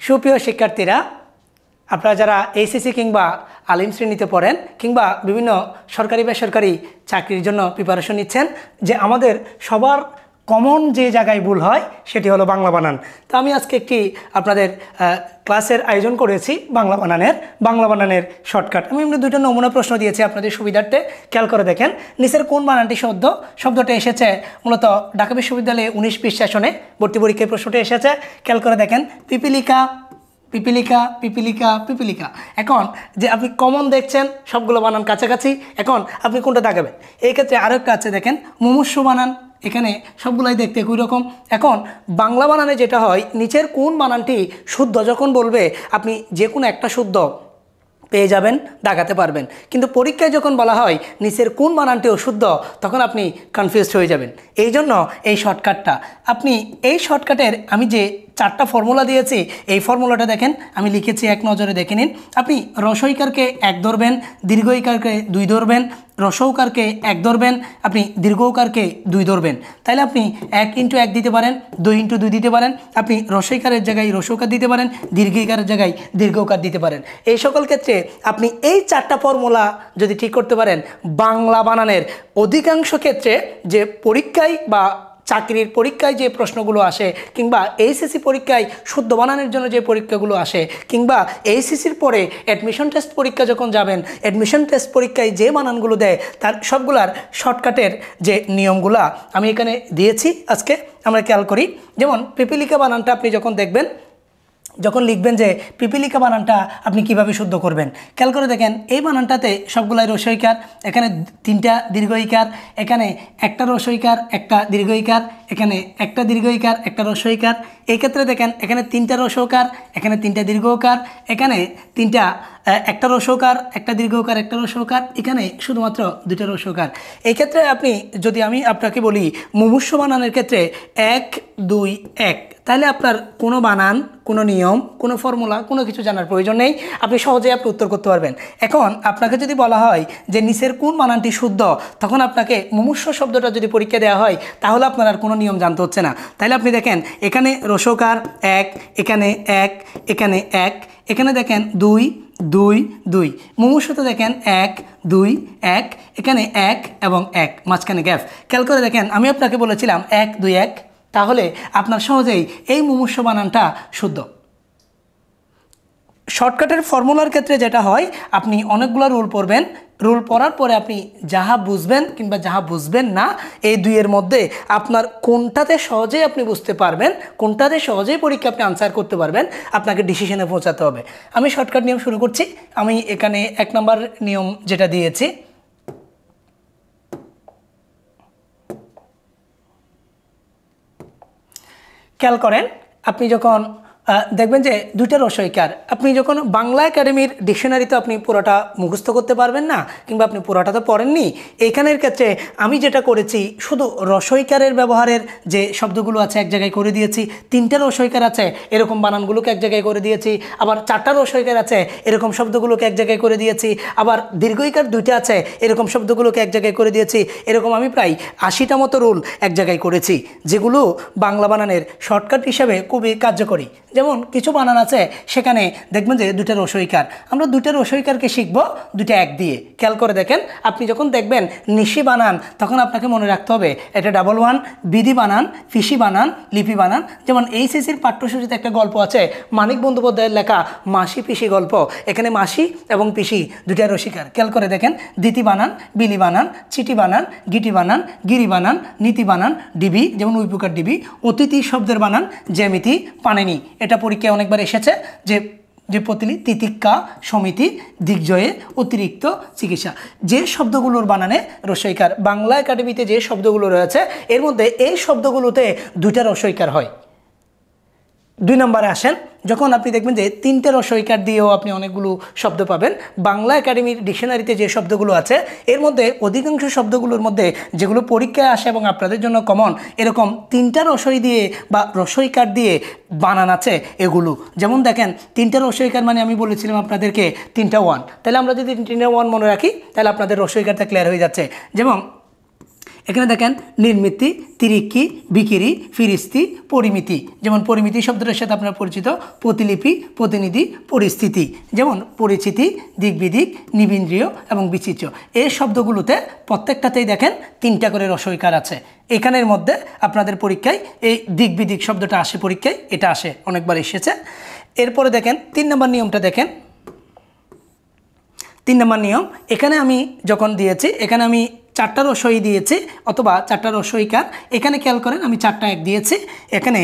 সুপ্রিয় শিক্ষার্থীরা, আপনারা যারা এইচএসসি কিংবা আলিম শ্রেণীতে পড়েন কিংবা বিভিন্ন সরকারি বেসরকারি চাকরির জন্য প্রিপারেশন নিচ্ছেন, যে আমাদের সবার কমন যে জায়গায় ভুল হয় সেটি হলো বাংলা বানান। তো আমি আজকে একটি আপনাদের ক্লাসের আয়োজন করেছি বাংলা বানানের শর্টকাট। আমি এমনি দুটো নমুনা প্রশ্ন দিয়েছি আপনাদের সুবিধার্থে, খেয়াল করে দেখেন। নিচের কোন বানানটি শব্দটা এসেছে মূলত ঢাকা বিশ্ববিদ্যালয়ে 19-20 সেশনে ভর্তি পরীক্ষায় প্রশ্নটি এসেছে। খেয়াল করে দেখেন, পিপিলিকা পিপিলিকা পিপিলিকা পিপিলিকা। এখন যে আপনি কমন দেখছেন সবগুলো বানান কাছাকাছি, এখন আপনি কোনটা দাগাবেন? এই ক্ষেত্রে আরেকটা আছে, দেখেন মুমূর্ষু বানান, এখানে সবগুলাই দেখতে একই রকম। এখন বাংলা বানানে যেটা হয়, নিচের কোন বানানটি শুদ্ধ যখন বলবে আপনি যে কোনো একটা শুদ্ধ পেয়ে যাবেন, দাগাতে পারবেন। কিন্তু পরীক্ষায় যখন বলা হয় নিচের কোন বানানটি অশুদ্ধ, তখন আপনি কনফিউজড হয়ে যাবেন। এই জন্য এই শর্টকাটটা, আপনি এই শর্টকাটের আমি যে 4টা ফর্মুলা দিয়েছি, এই ফর্মুলাটা দেখেন আমি লিখেছি, এক নজরে দেখে নিন। আপনি রসইকারকে 1 ধরবেন, দীর্ঘইকারকে 2 ধরবেন, রসৌকারকে 1 ধরবেন, আপনি দীর্ঘৌকারকে 2 ধরবেন। তাহলে আপনি 1 × 1 দিতে পারেন, 2 × 2 দিতে পারেন, আপনি রসইকারের জায়গায় রসৌকার দিতে পারেন, দীর্ঘইকারের জায়গায় দীর্ঘৌকার দিতে পারেন। এই সকল ক্ষেত্রে আপনি এই 4টা ফর্মুলা যদি ঠিক করতে পারেন, বাংলা বানানের অধিকাংশ ক্ষেত্রে যে পরীক্ষায় বা চাকরির পরীক্ষায় যে প্রশ্নগুলো আসে, কিংবা এইচএসসি পরীক্ষায় শুদ্ধ বানানের জন্য যে পরীক্ষাগুলো আসে, কিংবা এইচএসসির পরে অ্যাডমিশন টেস্ট পরীক্ষা যখন যাবেন, অ্যাডমিশন টেস্ট পরীক্ষায় যে বানানগুলো দেয় তার সবগুলার শর্টকাটের যে নিয়মগুলা আমি এখানে দিয়েছি। আজকে আমরা খেয়াল করি, যেমন পিপিলিকা বানানটা আপনি যখন দেখবেন, যখন লিখবেন যে পিপিলিকা বানানটা আপনি কিভাবে শুদ্ধ করবেন, খেয়াল করে দেখেন। এই বানানটাতে সবগুলাই রসইকার, এখানে 3টা দীর্ঘইকার, এখানে একটা রসইকার একটা দীর্ঘইকার, এখানে একটা দীর্ঘইকার একটা রসইকার। এই ক্ষেত্রে দেখেন এখানে 3টা রসৌকার, এখানে 3টা দীর্ঘকার, এখানে 3টা একটা রসৌকার একটা দীর্ঘকার একটা রসৌকার, এখানে শুধুমাত্র 2টা রসৌকার। এই ক্ষেত্রে আপনি যদি আমি আপনাকে বলি মুমূর্ষু বানানের ক্ষেত্রে 1 2 1, তাহলে আপনার কোনো বানান, কোনো নিয়ম, কোনো ফর্মুলা, কোনো কিছু জানার প্রয়োজন নেই, আপনি সহজেই উত্তর করতে পারবেন। এখন আপনাকে যদি বলা হয় যে নিচের কোন বানানটি শুদ্ধ, তখন আপনাকে মুমূর্ষু শব্দটা যদি পরীক্ষা দেওয়া হয়, তাহলে আপনার আর কোনো নিয়ম জানতে হচ্ছে না। তাহলে আপনি দেখেন এখানে রসৌকার 1, এখানে 1, এখানে 1, এখানে দেখেন 2 2 2, মুমূর্ষুতে দেখেন 1 2 1, এখানে 1 এবং 1, মাঝখানে গ্যাপ। খেয়াল করে দেখেন আমি আপনাকে বলেছিলাম 1 2 1, তাহলে আপনার সহজেই এই মুমূর্ষু বানানটা শুদ্ধ। শর্টকাটের ফর্মুলার ক্ষেত্রে যেটা হয়, আপনি অনেকগুলো রুল পড়বেন, রুল পড়ার পরে আপনি যাহা বুঝবেন কিংবা যাহা বুঝবেন না, এই দুইয়ের মধ্যে আপনার কোনটাতে সহজেই আপনি বুঝতে পারবেন, কোনটাতে সহজেই পরীক্ষা আপনি আনসার করতে পারবেন, আপনাকে ডিসিশনে পৌঁছাতে হবে। আমি শর্টকাট নিয়ম শুরু করছি। আমি এখানে 1 নম্বর নিয়ম যেটা দিয়েছি, খেয়াল করেন। আপনি যখন দেখবেন যে 2টা রসইকার, আপনি যখন বাংলা একাডেমির ডিকশনারিতে আপনি পুরোটা মুখস্থ করতে পারবেন না, কিংবা আপনি পুরোটা তো পড়েননি, এইখানের ক্ষেত্রে আমি যেটা করেছি, শুধু রসইকারের ব্যবহারের যে শব্দগুলো আছে এক জায়গায় করে দিয়েছি, 3টা রসইকার আছে এরকম বানানগুলোকে এক জায়গায় করে দিয়েছি, আবার 4টা রসইকার আছে এরকম শব্দগুলোকে এক জায়গায় করে দিয়েছি, আবার দীর্ঘইকার 2টা আছে এরকম শব্দগুলোকে এক জায়গায় করে দিয়েছি। এরকম আমি প্রায় 80টা মতো রুল এক জায়গায় করেছি, যেগুলো বাংলা বানানের শর্টকাট হিসাবে খুবই কার্যকরী। যেমন কিছু বানান আছে সেখানে দেখবেন যে 2টা রসইকার, আমরা 2টা রসইকারকে শিখবো 2টা 1 দিয়ে। খেয়াল করে দেখেন, আপনি যখন দেখবেন নিশি বানান, তখন আপনাকে মনে রাখতে হবে এটা 11 বিধি বানান, ফিসি বানান, লিপি বানান। যেমন এইচএসসির পাঠ্যসূচিতে একটা গল্প আছে, মানিক বন্দ্যোপাধ্যায়ের লেখা মাসি পিসি গল্প, এখানে মাসি এবং পিসি 2টা রসইকার। খেয়াল করে দেখেন, দিতি বানান, বিলি বানান, চিটি বানান, গিটি বানান, গিরি বানান, নীতি বানান, ডিবি যেমন উইপুকার ডিবি, অতিথি শব্দের বানান জ্যামিতি, পানেনি। এটা পরীক্ষায় অনেকবার এসেছে, যে পতিলি, তিতিক্ষা, সমিতি, দিগ্জয়ে, অতিরিক্ত, চিকিৎসা, যে শব্দগুলোর বানানে রসইকার। বাংলা একাডেমিতে যে শব্দগুলো রয়েছে এর মধ্যে এই শব্দগুলোতে 2টা রসইকার হয়। 2 নম্বরে আসেন, যখন আপনি দেখবেন যে 3টে রসইকার দিয়েও আপনি অনেকগুলো শব্দ পাবেন। বাংলা একাডেমির ডিকশনারিতে যে শব্দগুলো আছে এর মধ্যে অধিকাংশ শব্দগুলোর মধ্যে যেগুলো পরীক্ষায় আসে এবং আপনাদের জন্য কমন, এরকম 3টা রসই দিয়ে বা রসইকার দিয়ে বানান আছে এগুলো। যেমন দেখেন 3টা রসইকার মানে আমি বলেছিলাম আপনাদেরকে 3টা 1, তাহলে আমরা যদি 3টা 1 মনে রাখি তাহলে আপনাদের রসইকারটা ক্লিয়ার হয়ে যাচ্ছে। যেমন এখানে দেখেন নির্মিতি, তিরিকি, বিকিরি, ফিরিস্তি, পরিমিতি। যেমন পরিমিতি শব্দটার সাথে আপনারা পরিচিত, প্রতিলিপি, প্রতিনিধি, পরিস্থিতি। যেমন পরিচিতি, দিকবিদিক, নিবিন্দ্রিয় এবং বিচিত্র। এই শব্দগুলোতে প্রত্যেকটাতেই দেখেন 3টা করে রসইকার আছে। এখানের মধ্যে আপনাদের পরীক্ষায় এই দিকবিদিক শব্দটা আসে, পরীক্ষায় এটা আসে, অনেকবার এসেছে। এরপরে দেখেন 3 নম্বর নিয়মটা দেখেন। 3 নম্বর নিয়ম, এখানে আমি যখন দিয়েছি, এখানে আমি 4টা রসই দিয়েছি অথবা 4টা রসইকার। এখানে খেয়াল করেন আমি 4টা এক দিয়েছি। এখানে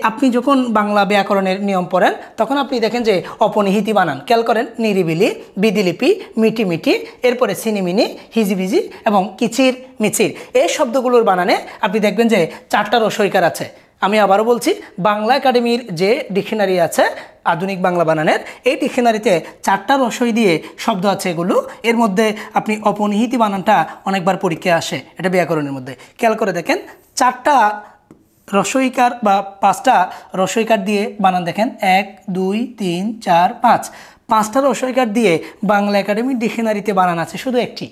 আপনি যখন বাংলা ব্যাকরণের নিয়ম পড়েন তখন আপনি দেখেন যে অপনিহিতি বানান, খেয়াল করেন নিরিবিলি, বিধিলিপি, মিটিমিটি, এরপরে সিনিমিনি, হিজিবিজি এবং কিচির মিচির। এই শব্দগুলোর বানানে আপনি দেখবেন যে 4টা রসইকার আছে। আমি আবারও বলছি, বাংলা একাডেমির যে ডিকশনারি আছে আধুনিক বাংলা বানানের, এই ডিকশনারিতে 4টা রসই দিয়ে শব্দ আছে এগুলো। এর মধ্যে আপনি অপনিহিতি বানানটা অনেকবার পরীক্ষায় আসে, এটা ব্যাকরণের মধ্যে। খেয়াল করে দেখেন 4টা রসইকার বা 5টা রসইকার দিয়ে বানান দেখেন 1 2 3 4 5। 5টা রসইকার দিয়ে বাংলা একাডেমির ডিকশনারিতে বানান আছে শুধু একটি,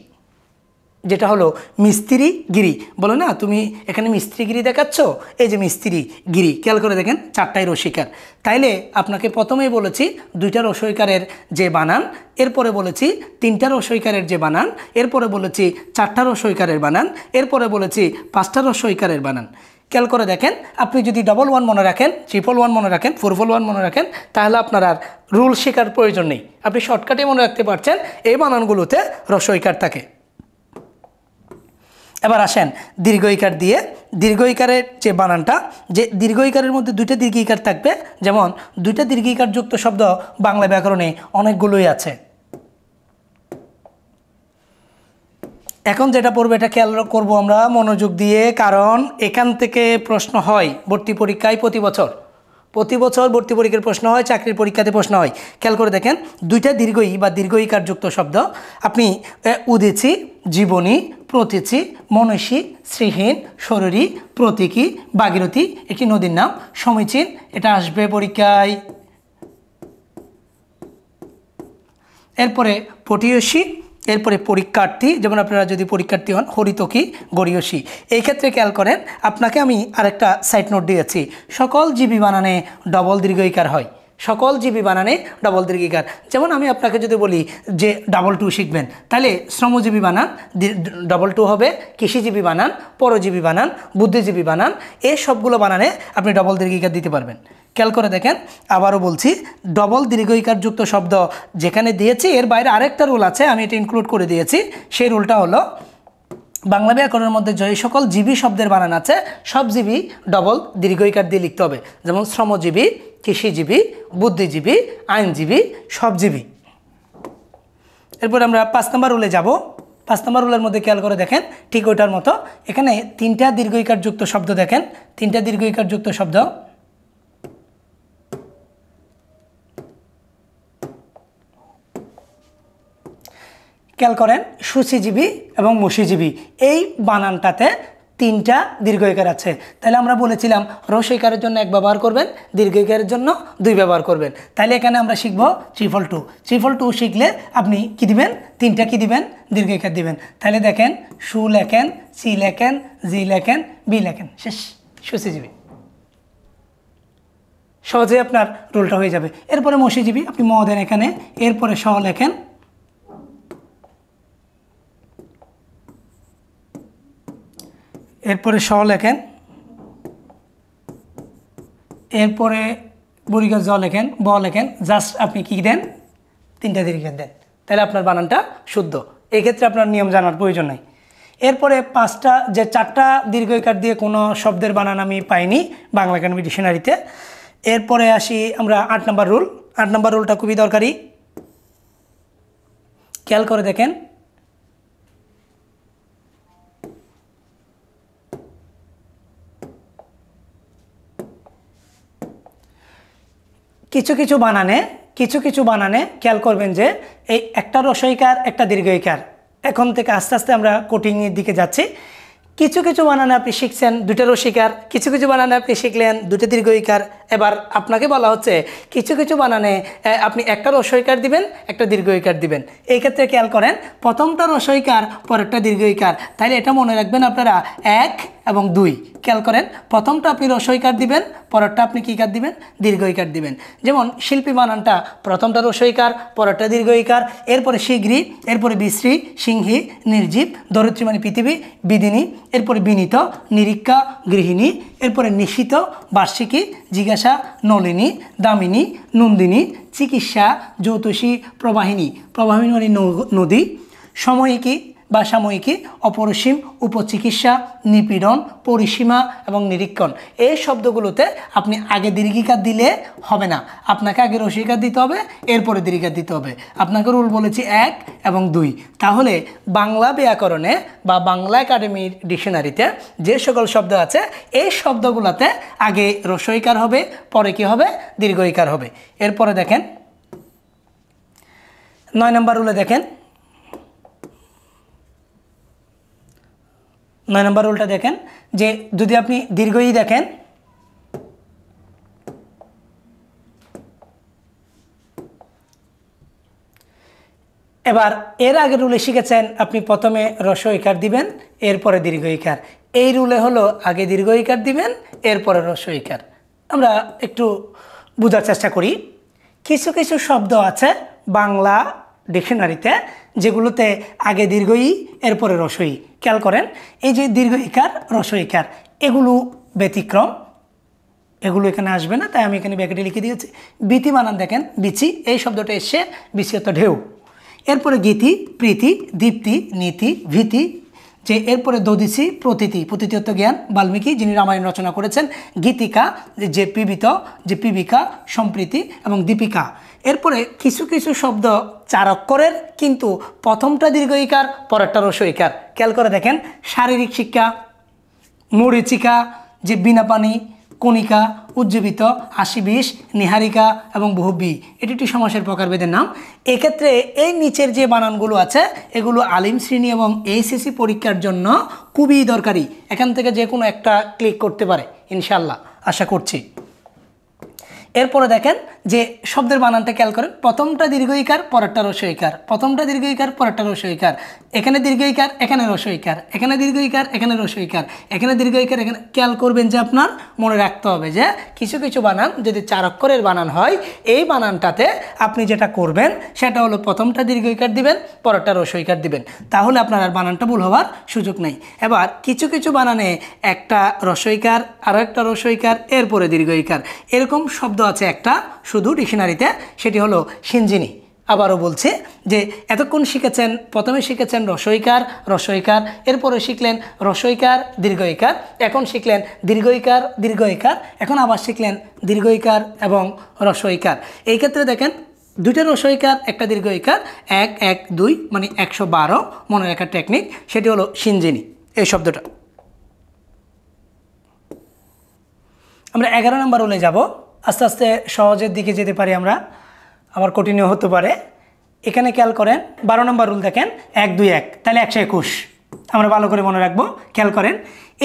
যেটা হলো মিস্ত্রি গিরি। বলো না তুমি এখানে মিস্ত্রিগিরি দেখাচ্ছ, এই যে মিস্ত্রিগিরি। খেয়াল করে দেখেন 4টাই রসইকার। তাইলে আপনাকে প্রথমেই বলেছি 2টা রসইকারের যে বানান, এরপরে বলেছি 3টা রসইকারের যে বানান, এরপরে বলেছি 4টা রসইকারের বানান, এরপরে বলেছি 5টা রসইকারের বানান। খেয়াল করে দেখেন, আপনি যদি 11 মনে রাখেন, 111 মনে রাখেন, 441 মনে রাখেন, তাহলে আপনার আর রুল শেখার প্রয়োজন নেই। আপনি শর্টকাটে মনে রাখতে পারছেন এই বানানগুলোতে রসইকার থাকে। এবার আসেন দীর্ঘইকার দিয়ে। দীর্ঘইকারের যে বানানটা, যে দীর্ঘইকারের মধ্যে 2টা দীর্ঘইকার থাকবে, যেমন 2টা দীর্ঘইকার যুক্ত শব্দ বাংলা ব্যাকরণে অনেকগুলোই আছে। এখন যেটা পড়বে এটা খেয়াল করবো আমরা মনোযোগ দিয়ে, কারণ এখান থেকে প্রশ্ন হয় ভর্তি পরীক্ষায় প্রতি বছর ভর্তি পরীক্ষার প্রশ্ন হয়, চাকরির পরীক্ষাতে প্রশ্ন হয়। খেয়াল করে দেখেন 2টা দীর্ঘই বা দীর্ঘইকার যুক্ত শব্দ আপনি উদিচি, জীবনী, প্রতীচি, মনীষী, শ্রীহীন, শরীরী, প্রতীকী, ভাগীরথী একটি নদীর নাম, সমীচীন, এটা আসবে পরীক্ষায়। এরপরে পটীয়সী, এরপরে পরীক্ষার্থী, যেমন আপনারা যদি পরীক্ষার্থী হন হরিতকী, গরীয়সী। এই ক্ষেত্রে খেয়াল করেন আপনাকে আমি আরেকটা সাইড নোট দিয়েছি, সকল জীবী বানানে ডবল দীর্ঘইকার হয়, সকল জীবী বানানে ডবল দীর্ঘইকার। যেমন আমি আপনাকে যদি বলি যে 2 শিখবেন, তাহলে শ্রমজীবী বানান 2 হবে, কৃষিজীবী বানান, পরজীবী বানান, বুদ্ধিজীবী বানান, এই সবগুলো বানানে আপনি ডবল দীর্ঘইকার দিতে পারবেন। খেয়াল করে দেখেন, আবারও বলছি, ডবল দীর্ঘইকার যুক্ত শব্দ যেখানে দিয়েছি এর বাইরে আরেকটা রুল আছে, আমি এটা ইনক্লুড করে দিয়েছি। সেই রুলটা হলো বাংলা ব্যাকরণের মধ্যে যে সকল জীবী শব্দের বানান আছে সব জীবী ডবল দীর্ঘইকার দিয়ে লিখতে হবে। যেমন শ্রমজীবী, কৃষিজীবী, বুদ্ধিজীবী, আইনজীবী, সবজীবী। এরপর আমরা 5 নম্বর রুলে যাব। 5 নম্বর রুলের মধ্যে খেয়াল করে দেখেন ঠিক ওইটার মতো, এখানে 3টা দীর্ঘইকার যুক্ত শব্দ দেখেন, 3টা দীর্ঘইকার যুক্ত শব্দ। খেয়াল করেন সূচিজীবী এবং মসীজীবী, এই বানানটাতে 3টা দীর্ঘইকার আছে। তাহলে আমরা বলেছিলাম রসইকারের জন্য 1 ব্যবহার করবেন, দীর্ঘইকারের জন্য 2 ব্যবহার করবেন। তাহলে এখানে আমরা শিখব 222 শিখলে আপনি কি দিবেন, 3টা কি দিবেন, দীর্ঘইকার দিবেন। তাহলে দেখেন সু লেখেন, সি লেখেন, জি লেখেন, বি লেখেন, শেষ, সূচিজীবী। সহজে আপনার রুলটা হয়ে যাবে। এরপরে মসীজীবী, আপনি ম দেন এখানে, এরপরে স লেখেন, এরপরে স লেখেন, এরপরে বরিগা জ লেখেন, ব লেখেন, জাস্ট আপনি কি দেন, 3টা দীর্ঘইকার দেন, তাহলে আপনার বানানটা শুদ্ধ। এই ক্ষেত্রে আপনার নিয়ম জানার প্রয়োজন নাই। এরপরে 5টা যে 4টা দীর্ঘইকার দিয়ে কোনো শব্দের বানান আমি পাইনি বাংলা একাডেমি ডিকশনারিতে। এরপরে আসি আমরা 8 নম্বর রুল। 8 নম্বর রুলটা খুবই দরকারি, খেয়াল করে দেখেন। কিছু কিছু বানানে খেয়াল করবেন যে এই একটা রসইকার একটা দীর্ঘইকার। এখন থেকে আস্তে আস্তে আমরা কোটিংয়ের দিকে যাচ্ছি। কিছু কিছু বানানে আপনি শিখছেন 2টা রসইকার, কিছু কিছু বানানে আপনি শিখলেন 2টা দীর্ঘইকার, এবার আপনাকে বলা হচ্ছে কিছু কিছু বানানে আপনি একটা রস্বইকার দিবেন, একটা দীর্ঘইকার দিবেন। এই ক্ষেত্রে খেয়াল করেন প্রথমটা রস্বইকার পরেরটা দীর্ঘইকার, তাইলে এটা মনে রাখবেন আপনারা 1 এবং 2। খেয়াল করেন প্রথমটা আপনি রস্বইকার দিবেন, পরেরটা আপনি কী কার দিবেন, দীর্ঘইকার দিবেন। যেমন শিল্পী বানানটা প্রথমটা রস্বইকার, পরেরটা দীর্ঘইকার, এরপরে শীঘ্রী, এরপরে বিশ্রী, সিংহী, নির্জীব, ধরিত্রী মানে পৃথিবী, বিদিনী, এরপরে বিনীত, নিরীক্ষা, গৃহিণী, এরপরে নিশিত, বার্ষিকী, জিজ্ঞাসা, নলিনী, দামিনী, নন্দিনী, চিকিৎসা, জ্যোতিষী, প্রবাহিনী, প্রবাহিনী মানে নদী, সাময়িকী বা সাময়িকী, অপরিসীম, উপচিকিৎসা, নিপীড়ন, পরিসীমা এবং নিরীক্ষণ। এই শব্দগুলোতে আপনি আগে দীর্ঘিকার দিলে হবে না, আপনাকে আগে রস্বইকার দিতে হবে, এরপরে দীর্ঘিকার দিতে হবে। আপনাকে রুল বলেছি 1 এবং 2। তাহলে বাংলা ব্যাকরণে বা বাংলা একাডেমির ডিকশনারিতে যে সকল শব্দ আছে এই শব্দগুলোতে আগে রস্বইকার হবে, পরে কি হবে, দীর্ঘইকার হবে। এরপরে দেখেন 9 নম্বর রুলে দেখেন, 9 নম্বর রুলটা দেখেন যে যদি আপনি দীর্ঘই দেখেন, এবার এর আগের রুলে শিখেছেন আপনি প্রথমে রস্বইকার দিবেন, এরপরে দীর্ঘইকার। এই রুলে হলো আগে দীর্ঘইকার দিবেন, এরপরে রস্বইকার। আমরা একটু বোঝার চেষ্টা করি। কিছু কিছু শব্দ আছে বাংলা ডিকশনারিতে যেগুলোতে আগে দীর্ঘই, এরপরে রস্বই। খেয়াল করেন এই যে দীর্ঘইকার, রস্বইকার, এগুলো ব্যতিক্রম, এগুলো এখানে আসবে না, তাই আমি এখানে ব্যাকেটে লিখে দিয়েছি। বিতি বানান দেখেন, বিচি, এই শব্দটা এসে বিচি অর্থ ঢেউ। এরপরে গীতি, প্রীতি, দীপ্তি, নীতি, ভীতি, যে এরপরে দদিসি, প্রতীতি, প্রতীতি অর্থ জ্ঞান, বাল্মীকি যিনি রামায়ণ রচনা করেছেন, গীতিকা যে পীবিত, যে পীবিকা, সম্প্রীতি এবং দীপিকা। এরপরে কিছু কিছু শব্দ 4 অক্ষরের কিন্তু প্রথমটা দীর্ঘইকার, পরেরটা রস্বইকার। খেয়াল করে দেখেন শারীরিক শিক্ষা, মরীচিকা, যে বিনাপানি, কণিকা, উজ্জীবিত, আশিবিশ, নিহারিকা এবং বহুব্রী, এটি একটি সমাসের প্রকারভেদের নাম। এক্ষেত্রে এই নিচের যে বানানগুলো আছে এগুলো আলিম শ্রেণী এবং এইচএসসি পরীক্ষার জন্য খুবই দরকারি। এখান থেকে যে কোনো একটা ক্লিক করতে পারে ইনশাল্লাহ, আশা করছি। এরপরে দেখেন যে শব্দের বানানটা খেয়াল করেন, প্রথমটা দীর্ঘইকার, পরেরটা রস্বইকার, প্রথমটা দীর্ঘইকার, পরেরটা রস্বইকার, এখানে দীর্ঘইকার, এখানে রস্বইকার, এখানে দীর্ঘইকার, এখানে রস্বইকার, এখানে দীর্ঘইকার, এখানে। খেয়াল করবেন যে আপনার মনে রাখতে হবে যে কিছু কিছু বানান যদি 4 অক্ষরের বানান হয়, এই বানানটাতে আপনি যেটা করবেন সেটা হলো প্রথমটা দীর্ঘইকার দিবেন, পরেরটা রস্বইকার দিবেন, তাহলে আপনার আর বানানটা ভুল হওয়ার সুযোগ নেই। এবার কিছু কিছু বানানে একটা রস্বইকার, আরও একটা রস্বইকার, এরপরে দীর্ঘইকার, এরকম শব্দ আছে একটা শুধু ডিকশনারিতে, সেটি হলো সিঞ্জিনি। আবারও বলছি যে এতক্ষণ শিখেছেন, প্রথমে শিখেছেন রস্বইকার, রস্বইকার, এরপরে শিখলেন রস্বইকার, দীর্ঘইকার, এখন শিখলেন দীর্ঘইকার, দীর্ঘইকার, এখন আবার শিখলেন দীর্ঘইকার এবং রস্বইকার। এই ক্ষেত্রে দেখেন 2টা রস্বইকার, একটা দীর্ঘইকার, 1 1 2 মানে 112 মনে রাখার টেকনিক, সেটি হলো সিঞ্জিনি এই শব্দটা। আমরা 11 নম্বর রুলে যাব, আস্তে আস্তে সহজের দিকে যেতে পারি আমরা, আবার কঠিনও হতে পারে। এখানে খেয়াল করেন 12 নম্বর রুল দেখেন 1 2 1, তাহলে 121 আমরা ভালো করে মনে রাখবো। খেয়াল করেন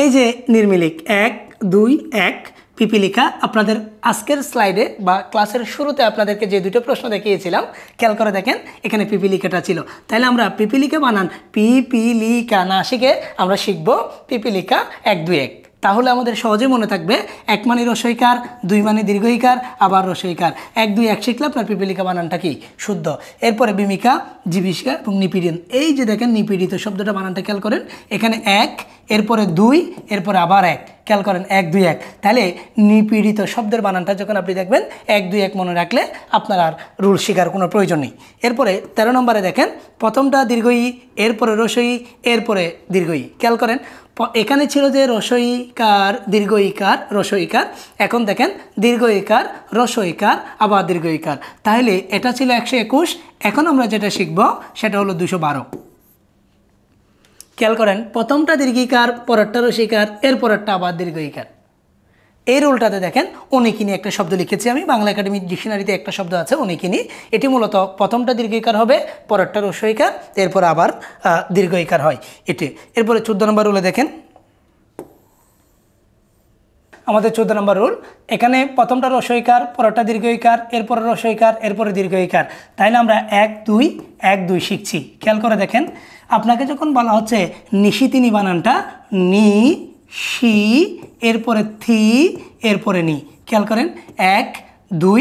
এই যে নির্মিলিক 1 2 1 পিপিলিকা, আপনাদের আজকের স্লাইডে বা ক্লাসের শুরুতে আপনাদেরকে যে 2টো প্রশ্ন দেখিয়েছিলাম, খেয়াল করে দেখেন এখানে পিপিলিকাটা ছিল। তাহলে আমরা পিপিলিকা বানান পিপিলিকা না শিখে আমরা শিখব পিপিলিকা 1 2 1, তাহলে আমাদের সহজে মনে থাকবে 1 মানে রস্বইকার, 2 মানে দীর্ঘইকার, আবার রস্বইকার, 1 2 1 শিখলে আপনার পিপিলিকা বানানটা কি শুদ্ধ। এরপরে বিমিকা, জীবিকা এবং নিপীড়ন, এই যে দেখেন নিপীড়িত শব্দটা বানানটা খেয়াল করেন, এখানে 1, এরপরে 2, এরপরে আবার 1, খেয়াল করেন 1 2 1, তাহলে নিপীড়িত শব্দের বানানটা যখন আপনি দেখবেন 1 2 1 মনে রাখলে আপনার আর রুল শেখার কোনো প্রয়োজন নেই। এরপরে 13 নম্বরে দেখেন প্রথমটা দীর্ঘই, এরপরে রস্বই, এরপরে দীর্ঘই। খেয়াল করেন এখানে ছিল যে রস্বইকার, দীর্ঘইকার, রস্বইকার, এখন দেখেন দীর্ঘইকার, রস্বইকার, আবার দীর্ঘইকার, তাহলে এটা ছিল 121, এখন আমরা যেটা শিখব সেটা হলো 212। খেয়াল করেন প্রথমটা দীর্ঘইকার, পরেরটা রস্বইকার, এরপরেরটা আবার দীর্ঘইকার। এই রুলটাতে দেখেন অনেকিনি একটা শব্দ লিখেছি আমি, বাংলা একাডেমি ডিকশনারিতে একটা শব্দ আছে অনেকিনি, এটি মূলত প্রথমটা দীর্ঘইকার হবে, পরেরটা রস্বইকার, এরপর আবার দীর্ঘইকার হয় এটি। এরপরে 14 নম্বর রুলে দেখেন আমাদের 14 নম্বর রুল। এখানে প্রথমটা রস্বইকার, পরেরটা দীর্ঘইকার, এরপরে রস্বইকার, এরপরে দীর্ঘইকার। তাইলে আমরা 1 2 1 2 শিখছি। খেয়াল করে দেখেন, আপনাকে যখন বলা হচ্ছে নিশি তিনি বানানটা নি শি, এরপরে থি, এরপরে নি। খেয়াল করেন 1 2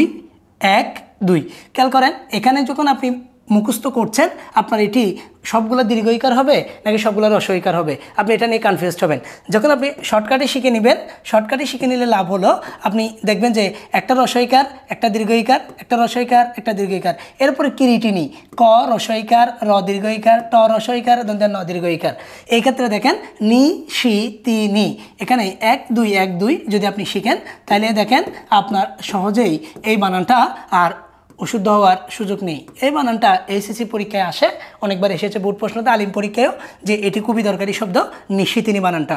1 2। খেয়াল করেন এখানে যখন আপনি মুখস্থ করছেন আপনার এটি সবগুলো দীর্ঘইকার হবে নাকি সবগুলো রস্বইকার হবে, আপনি এটা নিয়ে কনফিউজড হবেন। যখন আপনি শর্টকাটে শিখে নেবেন, শর্টকাটে শিখে নিলে লাভ হলো আপনি দেখবেন যে একটা রস্বইকার, একটা দীর্ঘইকার, একটা রস্বইকার, একটা দীর্ঘইকার, এরপরে কিরিটিনি ক রস্বইকার, র দীর্ঘইকার, ট রস্বইকার, ন দীর্ঘইকার। এই ক্ষেত্রে দেখেন নি শি তি নি, এখানে 1 2 1 2 যদি আপনি শিখেন তাহলে দেখেন আপনার সহজেই এই বানানটা আর অশুদ্ধ হওয়ার সুযোগ নেই। এই বানানটা এসএসসি পরীক্ষায় আসে, অনেকবার এসেছে বোর্ড প্রশ্নতে, আলিম পরীক্ষায়ও, যে এটি খুবই দরকারি শব্দ নিশিতিনি বানানটা।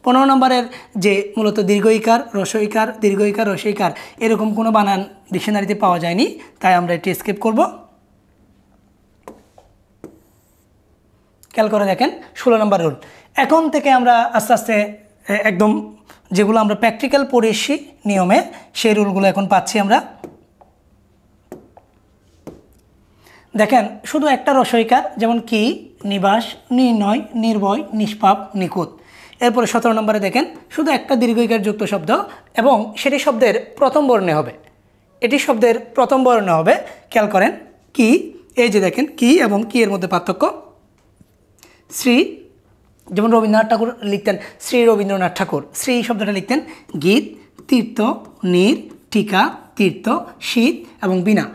15 নম্বরের যে মূলত দীর্ঘইকার, রস্বইকার, দীর্ঘইকার, রস্বইকার এরকম কোনো বানান ডিকশনারিতে পাওয়া যায়নি, তাই আমরা এটি স্কিপ করব। খেয়াল করে দেখেন 16 নম্বর রুল। এখন থেকে আমরা আস্তে আস্তে একদম যেগুলো আমরা প্র্যাকটিক্যাল পড়ে এসেছি নিয়মে, সেই রুলগুলো এখন পাচ্ছি আমরা। দেখেন শুধু একটা রস্বইকার, যেমন কি, নিবাস, নির্ণয়, নির্ভয়, নিষ্পাপ, নিখুঁত। এরপরে 17 নম্বরে দেখেন শুধু একটা দীর্ঘইকার যুক্ত শব্দ এবং সেটি শব্দের প্রথম বর্ণে হবে, এটি শব্দের প্রথম বর্ণে হবে। খেয়াল করেন কি, এই যে দেখেন কি এবং কি এর মধ্যে পার্থক্য। শ্রী, যেমন রবীন্দ্রনাথ ঠাকুর লিখতেন শ্রী রবীন্দ্রনাথ ঠাকুর, শ্রী শব্দটা লিখতেন গীত, তীর্থ, নীর, টিকা, তীর্থ, শীত এবং বিনা।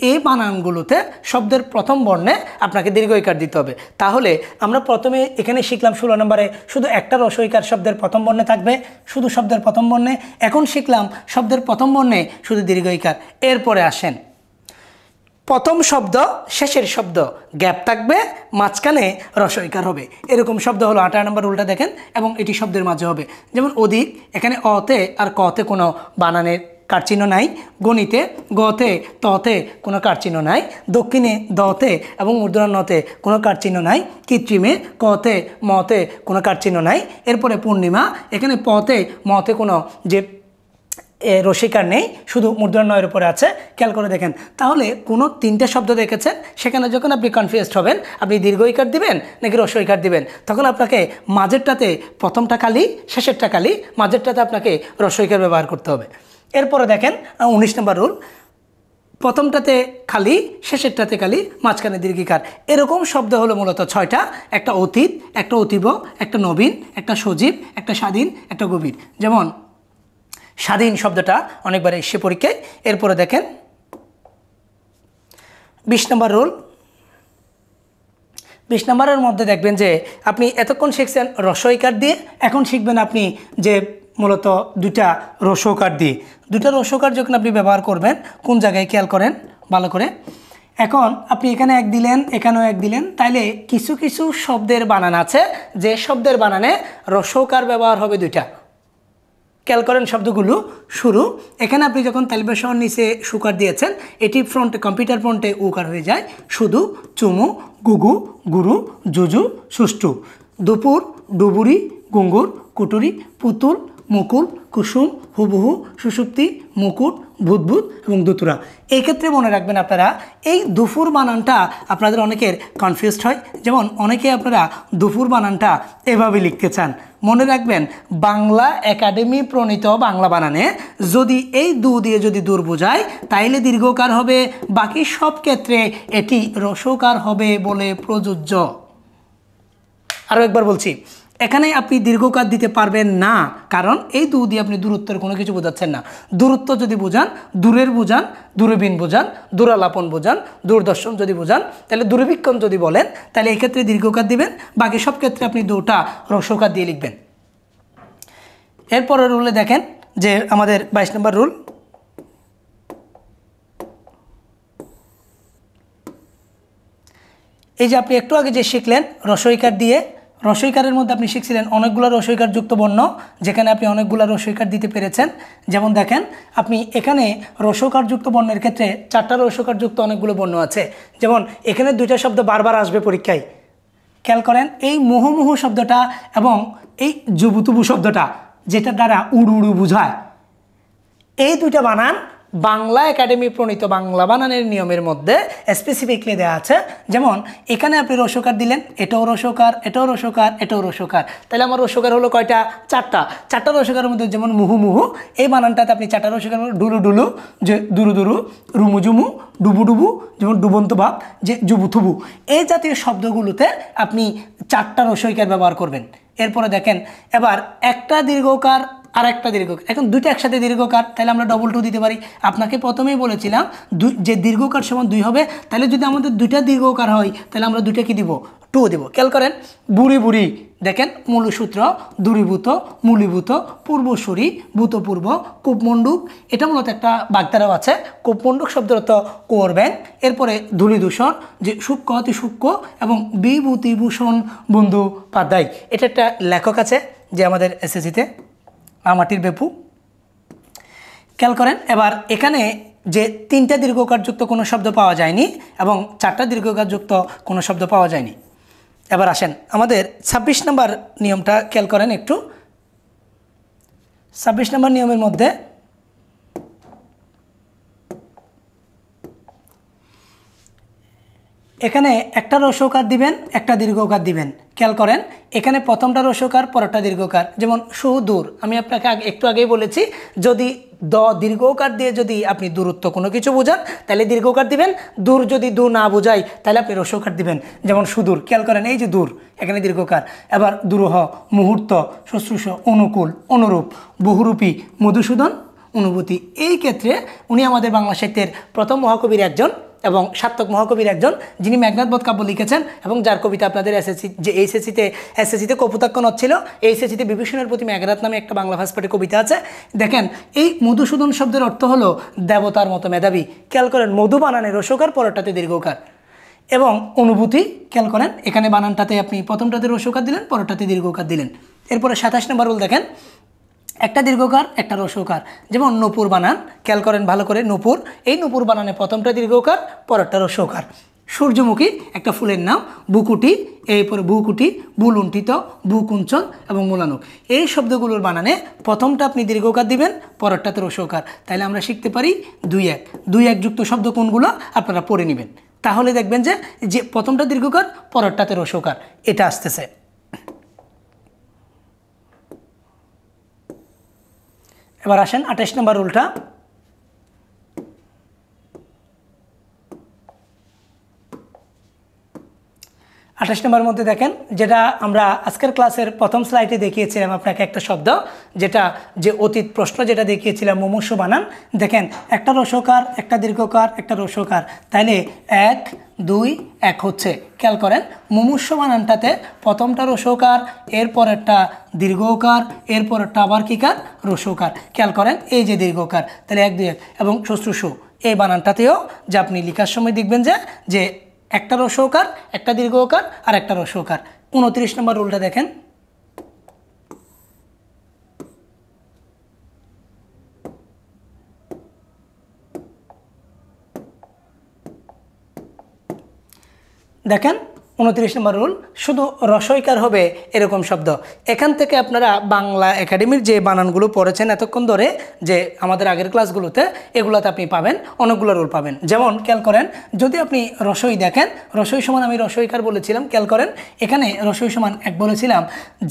এই বানানগুলোতে শব্দের প্রথম বর্ণে আপনাকে দীর্ঘইকার দিতে হবে। তাহলে আমরা প্রথমে এখানে শিখলাম 16 নম্বরে শুধু একটা রস্বইকার শব্দের প্রথম বর্ণে থাকবে, শুধু শব্দের প্রথম বর্ণে। এখন শিখলাম শব্দের প্রথম বর্ণে শুধু দীর্ঘইকার। এরপরে আসেন প্রথম শব্দ শেষের শব্দ গ্যাপ থাকবে, মাঝখানে রস্বইকার হবে। এরকম শব্দ হলো 18 নম্বর রুলটা দেখেন, এবং এটি শব্দের মাঝে হবে। যেমন অধিক, এখানে অতে আর কতে কোনো বানানের কারচিহ্ন নাই। গণিতে গতে ততে কোনো কারচিহ্ন নাই। দক্ষিণে দতে এবং মূর্ধন্যতে কোনো কারচিহ্ন নাই। কৃত্রিমে কতে মতে কোনো কারচিহ্ন নাই। এরপরে পূর্ণিমা, এখানে পতে মতে কোনো যে রস্বইকার নেই, শুধু মূর্ধন্যের উপরে আছে। খেয়াল করে দেখেন, তাহলে কোনো তিনটে শব্দ দেখেছেন, সেখানে যখন আপনি কনফিউজড হবেন আপনি দীর্ঘইকার দিবেন নাকি রস্বইকার দিবেন, তখন আপনাকে মাঝেরটাতে প্রথমটা খালি, শেষেরটা খালি, মাঝেরটাতে আপনাকে রস্বইকার ব্যবহার করতে হবে। এরপরে দেখেন 19 নম্বর রুল, প্রথমটাতে খালি, শেষেরটাতে খালি, মাঝখানে দীর্ঘিকার। এরকম শব্দ হলো মূলত 6টা। একটা অতীত, একটা অতীব, একটা নবীন, একটা সজীব, একটা স্বাধীন, একটা গভীর। যেমন স্বাধীন শব্দটা অনেকবার এসে পরীক্ষায়। এরপরে দেখেন 20 নম্বর রুল। 20 নম্বরের মধ্যে দেখবেন যে আপনি এতক্ষণ শিখছেন রস্বইকার দিয়ে, এখন শিখবেন আপনি যে মূলত দুইটা রস্বইকার দিয়ে। দুইটা রস্বইকার যখন আপনি ব্যবহার করবেন কোন জায়গায় খেয়াল করেন ভালো করে। এখন আপনি এখানে এক দিলেন, এখানেও এক দিলেন, তাইলে কিছু কিছু শব্দের বানান আছে যে শব্দের বানানে রস্বইকার ব্যবহার হবে দুইটা। খেয়াল করেন শব্দগুলো। শুরু, এখানে আপনি যখন তালবের নিচে সুকার দিয়েছেন, এটি ফ্রন্টে কম্পিউটার ফ্রন্টে উকার হয়ে যায়। শুধু, চুমু, গুগু, গুরু, জুজু, সুষ্ঠু। দুপুর, ডুবুরি, গুঙ্গুর, কুটুরি, পুতুল, মুকুল, কুসুম, হুবহু, সুষুপ্তি, মুকুট, ভূতভূত এবং দুতুরা। এই ক্ষেত্রে মনে রাখবেন আপনারা এই দুপুর বানানটা আপনাদের অনেকের কনফিউজড হয়। যেমন অনেকে আপনারা দুপুর বানানটা এভাবে লিখতে চান। মনে রাখবেন বাংলা একাডেমি প্রণীত বাংলা বানানে যদি এই দু দিয়ে যদি দূর বোঝায় তাইলে দীর্ঘকার হবে, বাকি সব ক্ষেত্রে এটি রস্বইকার হবে বলে প্রযোজ্য। আরও একবার বলছি, এখানে আপনি দীর্ঘকার দিতে পারবেন না, কারণ এই দু দিয়ে আপনি দূরত্বের কোনো কিছু বোঝাচ্ছেন না। দূরত্ব যদি বোঝান, দূরের বোঝান, দূরবীন বোঝান, দূরালাপন বোঝান, দূরদর্শন যদি বোঝান, তাহলে দূরবীক্ষণ যদি বলেন তাহলে এই ক্ষেত্রে দীর্ঘকার দিবেন, বাকি সব ক্ষেত্রে আপনি দুটা রস্বইকার দিয়ে লিখবেন। এরপরের রুলে দেখেন যে আমাদের 22 নম্বর রুল। এই যে আপনি একটু আগে যে শিখলেন রস্বইকার দিয়ে, রস্বইকারের মধ্যে আপনি শিখছিলেন অনেকগুলো রস্বইকার যুক্ত বর্ণ, যেখানে আপনি অনেকগুলো রস্বইকার দিতে পেরেছেন। যেমন দেখেন আপনি এখানে রস্বইকার যুক্ত বর্ণের ক্ষেত্রে 4টা রস্বইকার যুক্ত অনেকগুলো বর্ণ আছে। যেমন এখানে 2টা শব্দ বারবার আসবে পরীক্ষায়। খেয়াল করেন এই মুহুমুহু শব্দটা এবং এই জুবুতুবু শব্দটা যেটা দ্বারা উড়ু উড়ু বোঝায়, এই দুইটা বানান বাংলা একাডেমি প্রণীত বাংলা বানানের নিয়মের মধ্যে স্পেসিফিকলি দেওয়া আছে। যেমন এখানে আপনি রসকার দিলেন, এটাও রসকার, এটাও রসকার, এটাও রসকার, তাহলে আমার রসকার হলো কয়টা? চারটা রসকারের মধ্যে যেমন মুহু মুহু, এই বানানটাতে আপনি চারটা রসকার, ডুলু ডুলু, যে দুরু দুরু, রুমু জুমু, ডুবু ডুবু, যেমন ডুবন্ত ভাব, যে জুবু থুবু, এই জাতীয় শব্দগুলোতে আপনি চারটা রসইকার ব্যবহার করবেন। এরপরে দেখেন এবার একটা দীর্ঘকার আর একটা দীর্ঘকার, এখন দুইটা একসাথে দীর্ঘকার, তাহলে আমরা ডবল টু দিতে পারি। আপনাকে প্রথমেই বলেছিলাম যে দীর্ঘকার সমান 2 হবে, তাহলে যদি আমাদের দুইটা দীর্ঘকার হয় তাহলে আমরা দুইটা কি দিব? 2 দিব। খেয়াল করেন, বুড়ি বুড়ি, দেখেন মূলসূত্র দূরীভূত, মূলীভূত, পূর্বসূরি, ভূতপূর্ব, কূপমণ্ডুক, এটা মূলত একটা বাগধারাও আছে। কূপমণ্ডুক শব্দের অর্থ কুয়োর ব্যাং। এরপরে ধূলিদূষণ, যে সূক্ষ্ম অতি সূক্ষ্ম, এবং বিভূতিভূষণ বন্দ্যোপাধ্যায়, এটা একটা লেখক আছে যে আমাদের এসএসসিতে, মাটির বেপু। খেয়াল করেন এবার এখানে যে 3টা দীর্ঘকারযুক্ত কোনো শব্দ পাওয়া যায়নি এবং 4টা দীর্ঘকারযুক্ত কোনো শব্দ পাওয়া যায়নি। এবার আসেন আমাদের 26 নম্বর নিয়মটা খেয়াল করেন একটু। 26 নম্বর নিয়মের মধ্যে এখানে একটা রসৌকার দিবেন, একটা দীর্ঘকার দিবেন। খেয়াল করেন এখানে প্রথমটা রসৌকার, পরেরটা দীর্ঘকার। যেমন সুদূর, আমি আপনাকে একটু আগেই বলেছি, যদি দীর্ঘকার দিয়ে যদি আপনি দূরত্ব কোনো কিছু বোঝান তাহলে দীর্ঘকার দিবেন, দূর যদি দূর না বোঝায় তাহলে আপনি রসৌকার দিবেন। যেমন সুদূর, খেয়াল করেন এই যে দূর, এখানে দীর্ঘকার। এবার দুরূহ, মুহূর্ত, শুশ্রূষ, অনুকূল, অনুরূপ, বহুরূপী, মধুসূদন, অনুভূতি। এই ক্ষেত্রে উনি আমাদের বাংলা সাহিত্যের প্রথম মহাকবির একজন এবং সার্থক মহাকবির একজন, যিনি মেঘনাদ বধ কাব্য লিখেছেন এবং যার কবিতা আপনাদের এসএসসিতে কপোতাক্ষ নদ ছিল, এইচএসসিতে বিভীষণের প্রতি মেঘনাদ নামে একটা বাংলা ভাস্কর্যের কবিতা আছে। দেখেন এই মধুসূদন শব্দের অর্থ হলো দেবতার মতো মেধাবী। খেয়াল করেন মধু বানানে রসকার, পরেরটাতে দীর্ঘকার। এবং অনুভূতি, খেয়াল করেন এখানে বানানটাতে আপনি প্রথমটাতে রসকার দিলেন, পরেরটাতে দীর্ঘকার দিলেন। এরপরে 27 নম্বর রুল দেখেন, একটা দীর্ঘকার, একটা রসকার। যেমন নূপুর বানান, খেয়াল করেন ভালো করে, নূপুর, এই নূপুর বানানে প্রথমটা দীর্ঘকার, পরেরটা রসকার। সূর্যমুখী একটা ফুলের নাম, বুকুটি, এরপরে বুকুটি, বুলুণ্ঠিত, বুকুঞ্চন এবং মূলানুক, এই শব্দগুলোর বানানে প্রথমটা আপনি দীর্ঘকার দিবেন, পরেরটাতে রসকার। তাহলে আমরা শিখতে পারি 2-1 যুক্ত শব্দ কোনগুলো আপনারা পড়ে নেবেন, তাহলে দেখবেন যে প্রথমটা দীর্ঘকার, পরেরটাতে রসকার, এটা আসতেছে। এবার আসেন 28 নম্বর রুলটা। 28 নম্বরের মধ্যে দেখেন, যেটা আমরা আজকের ক্লাসের প্রথম স্লাইডে দেখিয়েছিলাম আপনাকে একটা শব্দ, যেটা যে অতীত প্রশ্ন যেটা দেখিয়েছিলাম মুমূর্ষু বানান। দেখেন একটা রসকার, একটা দীর্ঘকার, একটা রসকার, তাইলে 1 2 1 হচ্ছে। খেয়াল করেন মুমূর্ষু বানানটাতে প্রথমটা রসকার, এরপর একটা দীর্ঘকার, এরপর একটা আবার কিকার, রসকার। খেয়াল করেন এই যে দীর্ঘকার, তাহলে 1 2 1। এবং শুশ্রূষু এই বানানটাতেও যে আপনি লেখার সময় দেখবেন যে একটা রসকার, একটা দীর্ঘকার আর একটা রসকার। 29 নম্বর রুলটা দেখেন, দেখেন 29 নম্বর রুল, শুধু রসইকার হবে এরকম শব্দ। এখান থেকে আপনারা বাংলা একাডেমির যে বানানগুলো পড়েছেন এতক্ষণ ধরে, যে আমাদের আগের ক্লাসগুলোতে, এগুলোতে আপনি পাবেন অনেকগুলো রুল পাবেন। যেমন খেয়াল করেন যদি আপনি রসই দেখেন, রসই সমান আমি রসইকার বলেছিলাম। খেয়াল করেন এখানে রসই সমান 1 বলেছিলাম।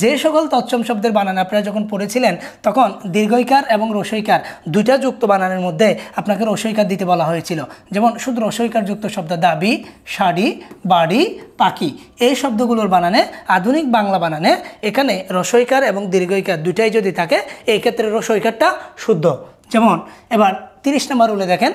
যে সকল তৎসম শব্দের বানান আপনারা যখন পড়েছিলেন তখন দীর্ঘইকার এবং রসইকার দুইটা যুক্ত বানানের মধ্যে আপনাকে রসইকার দিতে বলা হয়েছিল। যেমন শুধু রসইকার যুক্ত শব্দ দাবি, শাড়ি, বাড়ি, পাখি, এই শব্দগুলোর বানানে আধুনিক বাংলা বানানে এখানে রসইকার এবং দীর্ঘইকার দুইটাই যদি থাকে, এই ক্ষেত্রে রসইকারটা শুদ্ধ। যেমন এবার 30 নম্বর রুলে দেখেন,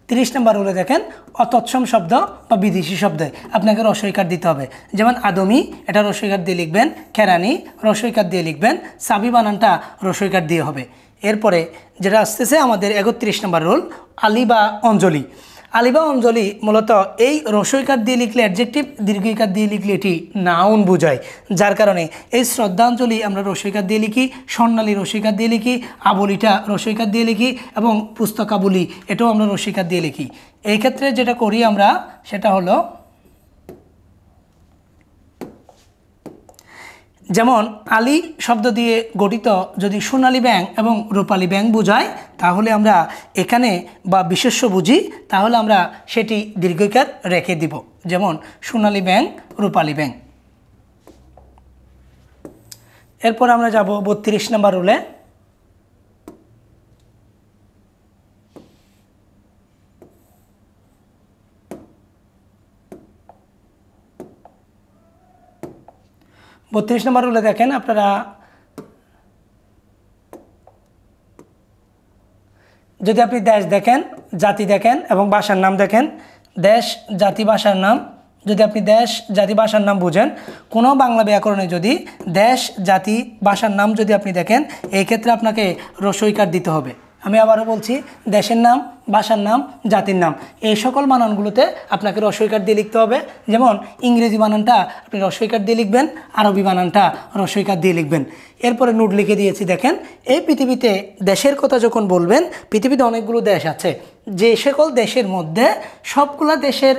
30 নম্বর রুলে দেখেন অতৎসম শব্দ বা বিদেশি শব্দে আপনাকে রসইকার দিতে হবে। যেমন আদমি, এটা রসইকার দিয়ে লিখবেন। কেরানি রসইকার দিয়ে লিখবেন। সাবি বানানটা রসইকার দিয়ে হবে। এরপরে যেটা আসতেছে আমাদের 31 নম্বর রুল, আলী বা অঞ্জলি। আলী বা অঞ্জলি মূলত এই রসইকার দিয়ে লিখলে অ্যাডজেক্টিভ, দীর্ঘইকার দিয়ে লিখলে এটি নাউন বোঝায়, যার কারণে এই শ্রদ্ধাঞ্জলি আমরা রসইকার দিয়ে লিখি, স্বর্ণালী রসইকার দিয়ে লিখি, আবলিটা রসইকার দিয়ে লিখি এবং পুস্তকাবলী এটাও আমরা রসইকার দিয়ে লিখি। এই ক্ষেত্রে যেটা করি আমরা সেটা হলো যেমন আলী শব্দ দিয়ে গঠিত যদি সোনালী ব্যাঙ এবং রূপালী ব্যাঙ বোঝায় তাহলে আমরা এখানে বা বিশেষ্য বুঝি, তাহলে আমরা সেটি দীর্ঘইকার রেখে দিব, যেমন সোনালী ব্যাঙ, রূপালী ব্যাঙ। এরপর আমরা যাব 32 নম্বর রুলে। বত্রিশ নম্বর রুলে দেখেন আপনারা যদি আপনি দেশ দেখেন, জাতি দেখেন এবং ভাষার নাম দেখেন, দেশ, জাতি, ভাষার নাম, যদি আপনি দেশ, জাতি, ভাষার নাম বুঝেন, কোনো বাংলা ব্যাকরণে যদি দেশ, জাতি, ভাষার নাম যদি আপনি দেখেন, এই ক্ষেত্রে আপনাকে রস্বইকার দিতে হবে। আমি আবারও বলছি, দেশের নাম, ভাষার নাম, জাতির নাম, এই সকল বানানগুলোতে আপনাকে রস্বইকার দিয়ে লিখতে হবে। যেমন ইংরেজি বানানটা আপনি রস্বইকার দিয়ে লিখবেন, আরবি বানানটা রস্বইকার দিয়ে লিখবেন। এরপরে নোট লিখে দিয়েছি, দেখেন এই পৃথিবীতে দেশের কথা যখন বলবেন, পৃথিবীতে অনেকগুলো দেশ আছে, যে সকল দেশের মধ্যে সবগুলা দেশের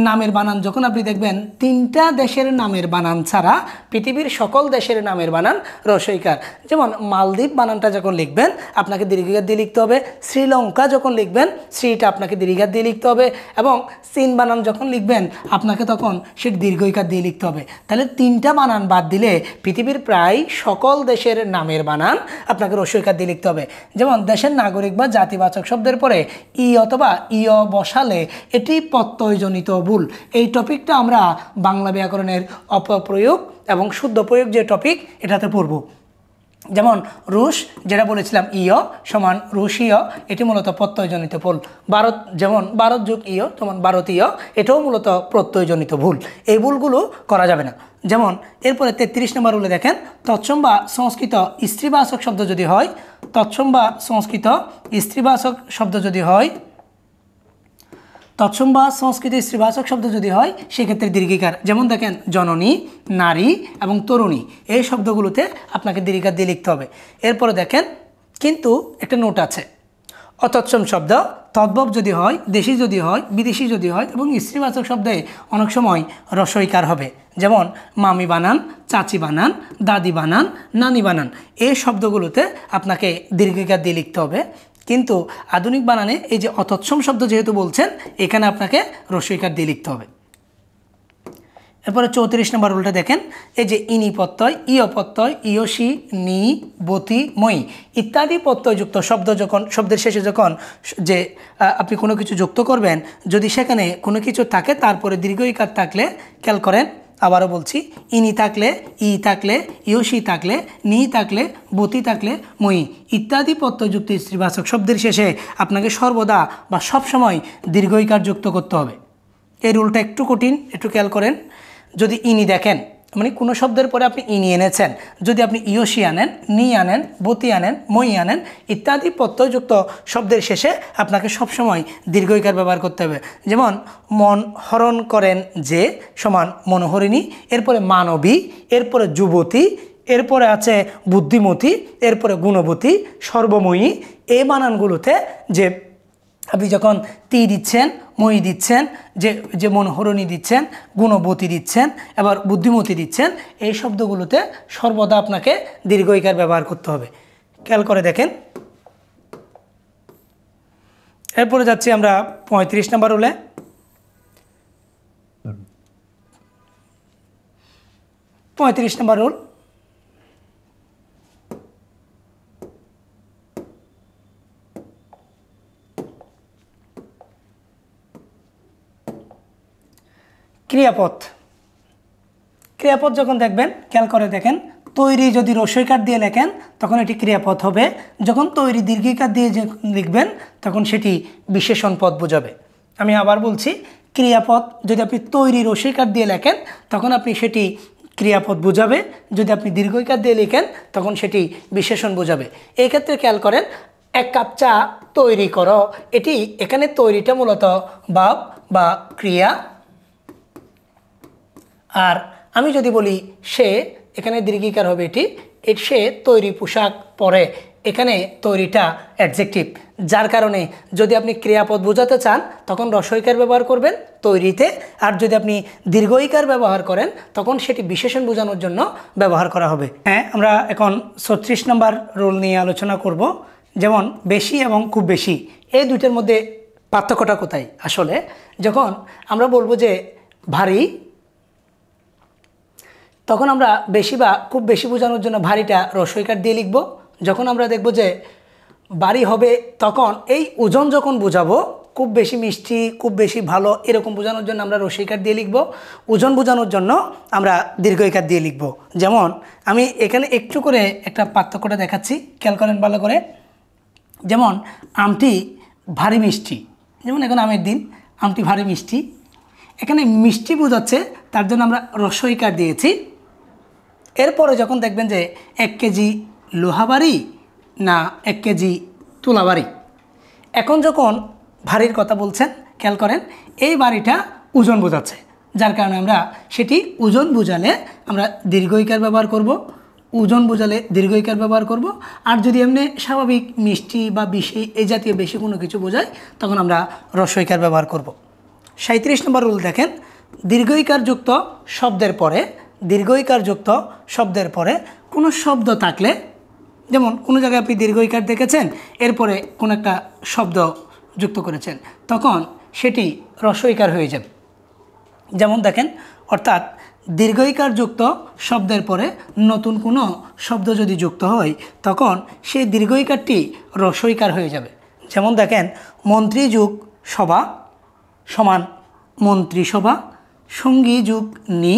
নামের বানান যখন আপনি দেখবেন, 3টা দেশের নামের বানান ছাড়া পৃথিবীর সকল দেশের নামের বানান রস্বইকার। যেমন মালদ্বীপ বানানটা যখন লিখবেন আপনাকে দীর্ঘিকার দিয়ে লিখতে হবে, শ্রীলঙ্কা যখন লিখবেন শ্রীটা আপনাকে দীর্ঘিকার দিয়ে লিখতে হবে, এবং চীন বানান যখন লিখবেন আপনাকে তখন সেটি দীর্ঘইকার দিয়ে লিখতে হবে। তাহলে 3টা বানান বাদ দিলে পৃথিবীর প্রায় সকল দেশের নামের বানান আপনাকে রস্বইকার দিয়ে লিখতে হবে। যেমন দেশের নাগরিক বা জাতিবাচক শব্দের পরে ই অথবা ইয় বসালে এটি প্রত্যয়জনিত ভুল। এই টপিকটা আমরা বাংলা ব্যাকরণের অপপ্রয়োগ এবং শুদ্ধ প্রয়োগ যে টপিক, এটাতে পড়ব। যেমন রুশ, যেটা বলেছিলাম ইয় সমান রুশীয়, এটি মূলত প্রত্যয়জনিত ভুল। ভারত, যেমন ভারত যোগ ইয় সমান ভারতীয়, এটাও মূলত প্রত্যয়জনিত ভুল। এই ভুলগুলো করা যাবে না। যেমন এরপরে 33 নম্বর রুলে দেখেন, তৎসম বা সংস্কৃত স্ত্রীবাচক শব্দ যদি হয়, তৎসম বা সংস্কৃত স্ত্রীবাচক শব্দ যদি হয়, তৎসম বা সংস্কৃত স্ত্রীবাচক শব্দ যদি হয় সেক্ষেত্রে দীর্ঘিকার। যেমন দেখেন জননী, নারী এবং তরুণী, এই শব্দগুলোতে আপনাকে দীর্ঘিকার দিয়ে লিখতে হবে। এরপরে দেখেন কিন্তু একটা নোট আছে, অতৎসম শব্দ তদ্ভব যদি হয়, দেশি যদি হয়, বিদেশি যদি হয় এবং স্ত্রীবাচক শব্দে অনেক সময় রস্বইকার হবে। যেমন মামি বানান, চাচি বানান, দাদি বানান, নানি বানান, এই শব্দগুলোতে আপনাকে দীর্ঘিকার দিয়ে লিখতে হবে। কিন্তু আধুনিক বানানে এই যে অতৎসম শব্দ যেহেতু বলছেন, এখানে আপনাকে রস্বইকার দিয়ে লিখতে হবে। এরপরে 34 নম্বর রুলটা দেখেন, এই যে ইনি প্রত্যয়, ইয় প্রত্যয়, ইয়সি, নি, বতি, মই ইত্যাদি প্রত্যয়যুক্ত শব্দ যখন শব্দের শেষে যখন যে আপনি কোনো কিছু যুক্ত করবেন, যদি সেখানে কোনো কিছু থাকে তারপরে দীর্ঘইকার থাকলে, খেয়াল করেন আবারও বলছি, ইনি থাকলে, ই থাকলে, ইয়সি থাকলে, নি থাকলে, বতি থাকলে, মই ইত্যাদি প্রত্যয়যুক্ত স্ত্রীবাচক শব্দের শেষে আপনাকে সর্বদা বা সবসময় দীর্ঘইকার যুক্ত করতে হবে। এই রুলটা একটু কঠিন, একটু খেয়াল করেন। যদি ইনি দেখেন, মানে কোনো শব্দের পরে আপনি ইনি এনেছেন, যদি আপনি ইয়সি আনেন, নি আনেন, বতি আনেন, মই আনেন ইত্যাদি প্রত্যয়যুক্ত শব্দের শেষে আপনাকে সবসময় দীর্ঘইকার ব্যবহার করতে হবে। যেমন মন হরণ করেন যে সমান মনোহরিণী, এরপরে মানবী, এরপরে যুবতী, এরপরে আছে বুদ্ধিমতী, এরপরে গুণবতী, সর্বময়ী, এই বানানগুলোতে যে আপনি যখন তি দিচ্ছেন, মই দিচ্ছেন, যে মনোহরণী দিচ্ছেন, গুণবতী দিচ্ছেন, এবার বুদ্ধিমতী দিচ্ছেন, এই শব্দগুলোতে সর্বদা আপনাকে দীর্ঘইকার ব্যবহার করতে হবে। খেয়াল করে দেখেন। এরপরে যাচ্ছি আমরা 35 নম্বর রুলে। 35 নম্বর রুল, ক্রিয়াপদ। ক্রিয়াপদ যখন দেখবেন, খেয়াল করে দেখেন, তৈরি যদি রস্বইকার দিয়ে লেখেন তখন এটি ক্রিয়াপদ হবে, যখন তৈরি দীর্ঘিকার দিয়ে লিখবেন তখন সেটি বিশেষণ পদ বোঝাবে। আমি আবার বলছি, ক্রিয়াপদ যদি আপনি তৈরি রস্বইকার দিয়ে লেখেন তখন আপনি সেটি ক্রিয়াপদ বোঝাবে, যদি আপনি দীর্ঘইকার দিয়ে লিখেন তখন সেটি বিশেষণ বোঝাবে। এই ক্ষেত্রে খেয়াল করেন, 1 কাপ চা তৈরি করো, এটি এখানে তৈরিটা মূলত ভাব বা ক্রিয়া, আর আমি যদি বলি সে, এখানে দীর্ঘিকার হবে এটি, সে তৈরি পোশাক পরে, এখানে তৈরিটা অ্যাডজেক্টিভ, যার কারণে যদি আপনি ক্রিয়াপদ বোঝাতে চান তখন রস্বইকার ব্যবহার করবেন তৈরিতে, আর যদি আপনি দীর্ঘইকার ব্যবহার করেন তখন সেটি বিশেষণ বোঝানোর জন্য ব্যবহার করা হবে। হ্যাঁ, আমরা এখন 36 নম্বর রুল নিয়ে আলোচনা করব। যেমন বেশি এবং খুব বেশি, এই দুইটার মধ্যে পার্থক্যটা কোথায়? আসলে যখন আমরা বলবো যে ভারী, তখন আমরা বেশি বা খুব বেশি বোঝানোর জন্য ভারীটা রস্বইকার দিয়ে লিখব। যখন আমরা দেখব যে ভারী হবে, তখন এই ওজন যখন বোঝাবো, খুব বেশি মিষ্টি, খুব বেশি ভালো এরকম বোঝানোর জন্য আমরা রস্বইকার দিয়ে লিখব। ওজন বোঝানোর জন্য আমরা দীর্ঘইকার দিয়ে লিখব। যেমন আমি এখানে একটু করে একটা পার্থক্যটা দেখাচ্ছি, খেয়াল করেন ভালো করে। যেমন আমটি ভারী মিষ্টি, যেমন এখন আমের দিন, আমটি ভারী মিষ্টি, এখানে মিষ্টি বোঝাচ্ছে, তার জন্য আমরা রস্বইকার দিয়েছি। এরপরে যখন দেখবেন যে 1 কেজি লোহা বাড়ি না 1 কেজি তুলা বাড়ি, এখন যখন ভারীর কথা বলছেন, খেয়াল করেন এই বাড়িটা ওজন বোঝাচ্ছে, যার কারণে আমরা সেটি ওজন বোঝালে আমরা দীর্ঘইকার ব্যবহার করব, ওজন বোঝালে দীর্ঘইকার ব্যবহার করব। আর যদি এমনি স্বাভাবিক মিষ্টি বা বেশি এই জাতীয় বেশি কোনো কিছু বোঝায়, তখন আমরা রস্বইকার ব্যবহার করব। 37 নম্বর রুল দেখেন, দীর্ঘইকারযুক্ত শব্দের পরে, দীর্ঘইকারযুক্ত শব্দের পরে কোনো শব্দ থাকলে, যেমন কোনো জায়গায় আপনি দীর্ঘইকার দেখেছেন, এরপরে কোনো একটা শব্দ যুক্ত করেছেন, তখন সেটি রস্বইকার হয়ে যাবে। যেমন দেখেন, অর্থাৎ দীর্ঘইকারযুক্ত শব্দের পরে নতুন কোনো শব্দ যদি যুক্ত হয়, তখন সেই দীর্ঘইকারটি রস্বইকার হয়ে যাবে। যেমন দেখেন, মন্ত্রী যুগ সভা সমান মন্ত্রিসভা, সঙ্গী যুগ নি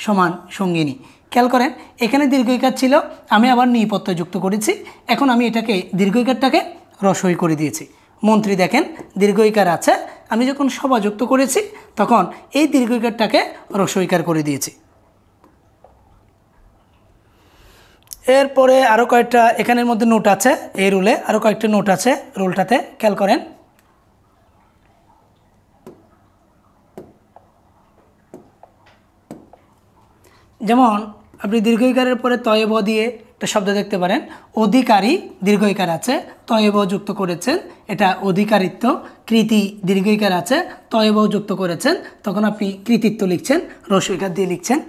সমান সঙ্গিনী। খেয়াল করেন এখানে দীর্ঘইকার ছিল, আমি আবার নি প্রত্যয় যুক্ত করেছি, এখন আমি এটাকে দীর্ঘইকারটাকে রস্বই করে দিয়েছি। মন্ত্রী দেখেন দীর্ঘইকার আছে, আমি যখন সভা যুক্ত করেছি তখন এই দীর্ঘইকারটাকে রস্বইকার করে দিয়েছি। এরপরে আরও কয়েকটা এখানের মধ্যে নোট আছে, এই রুলে আরও কয়েকটা নোট আছে রুলটাতে, খেয়াল করেন। যেমন আপনি দীর্ঘইকারের পরে তয়েব দিয়ে একটা শব্দ দেখতে পারেন, অধিকারী দীর্ঘইকার আছে, তয়েব যুক্ত করেছেন, এটা অধিকারিত্ব। কৃতি দীর্ঘইকার আছে, তয়েব যুক্ত করেছেন, তখন আপনি কৃতিত্ব লিখছেন, রস্বইকার দিয়ে লিখছেন।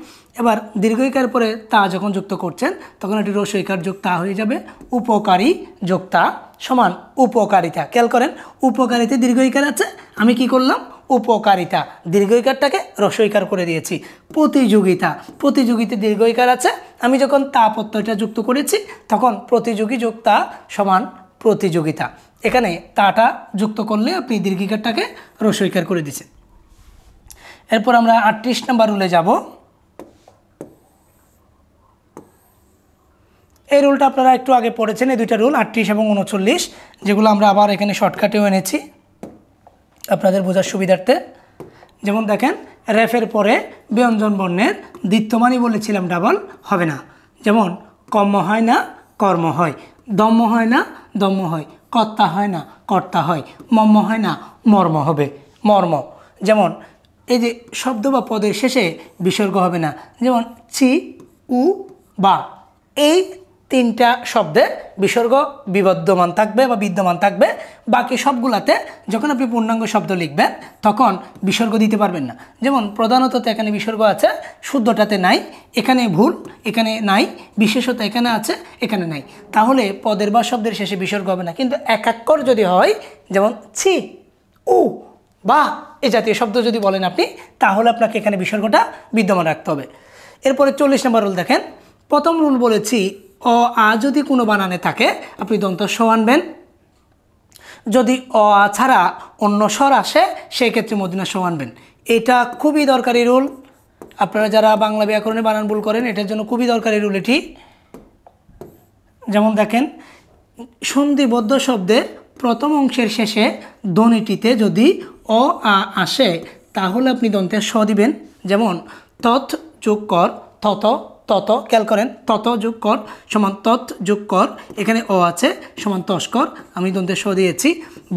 এবার দীর্ঘইকার পরে তা যখন যুক্ত করছেন, তখন এটি রস্বইকার যোগ তা হয়ে যাবে। উপকারী যোগ তা সমান উপকারিতা। খেয়াল করেন উপকারিতা দীর্ঘইকার আছে, আমি কি করলাম? উপকারিতা দীর্ঘইকারটাকে রস্বইকার করে দিয়েছি। প্রতিযোগিতা, প্রতিযোগিতা দীর্ঘইকার আছে, আমি যখন তা প্রত্যয়টা যুক্ত করেছি, তখন প্রতিযোগী যোগ তা সমান প্রতিযোগিতা। এখানে তাটা যুক্ত করলে আপনি দীর্ঘইকারটাকে রস্বইকার করে দিচ্ছেন। এরপর আমরা 38 নম্বর রুলে যাব। এই রুলটা আপনারা একটু আগে পড়েছেন, এই দুইটা রুল 38 এবং 39, যেগুলো আমরা আবার এখানে শর্টকাটেও এনেছি আপনাদের বোঝার সুবিধার্থে। যেমন দেখেন, রেফের পরে ব্যঞ্জন বর্ণের দ্বিত্বমানই বলেছিলাম ডাবল হবে না। যেমন কর্ম হয় না কর্ম হয়, দম্ম হয় না দম্ম হয়, কর্তা হয় না কর্তা হয়, মর্ম হয় না মর্ম হবে মর্ম। যেমন এই যে শব্দ বা পদের শেষে বিসর্গ হবে না, যেমন চি উ বা, এই তিনটা শব্দে বিসর্গ বিবদ্ধমান থাকবে বা বিদ্যমান থাকবে। বাকি সবগুলাতে যখন আপনি পূর্ণাঙ্গ শব্দ লিখবেন তখন বিসর্গ দিতে পারবেন না। যেমন প্রধানত এখানে বিসর্গ আছে, শুদ্ধটাতে নাই, এখানে ভুল, এখানে নাই, বিশেষত এখানে আছে, এখানে নাই, তাহলে পদের বা শব্দের শেষে বিসর্গ হবে না। কিন্তু একাক্ষর যদি হয়, যেমন ছি উ বা এই জাতীয় শব্দ যদি বলেন আপনি, তাহলে আপনাকে এখানে বিসর্গটা বিদ্যমান রাখতে হবে। এরপরে 40 নম্বর রুল দেখেন, প্রথম রুল বলেছি অ আ যদি কোনো বানানে থাকে আপনি দন্ত স আনবেন, যদি অ আ ছাড়া অন্য স্বর আসে সেই ক্ষেত্রে মদিনা স আনবেন। এটা খুবই দরকারি রুল, আপনারা যারা বাংলা ব্যাকরণে বানান ভুল করেন এটার জন্য খুবই দরকারি রুল এটি। যেমন দেখেন, সন্ধিবদ্ধ শব্দের প্রথম অংশের শেষে ধ্বনিটিতে যদি অ আ আসে তাহলে আপনি দন্তে স দিবেন। যেমন তৎ যোগ কর তত, তত, খেয়াল করেন তত যোগ কর সমান তৎ যোগ কর, এখানে অ আছে সমান তস্কর, আমি দন্তে স দিয়েছি।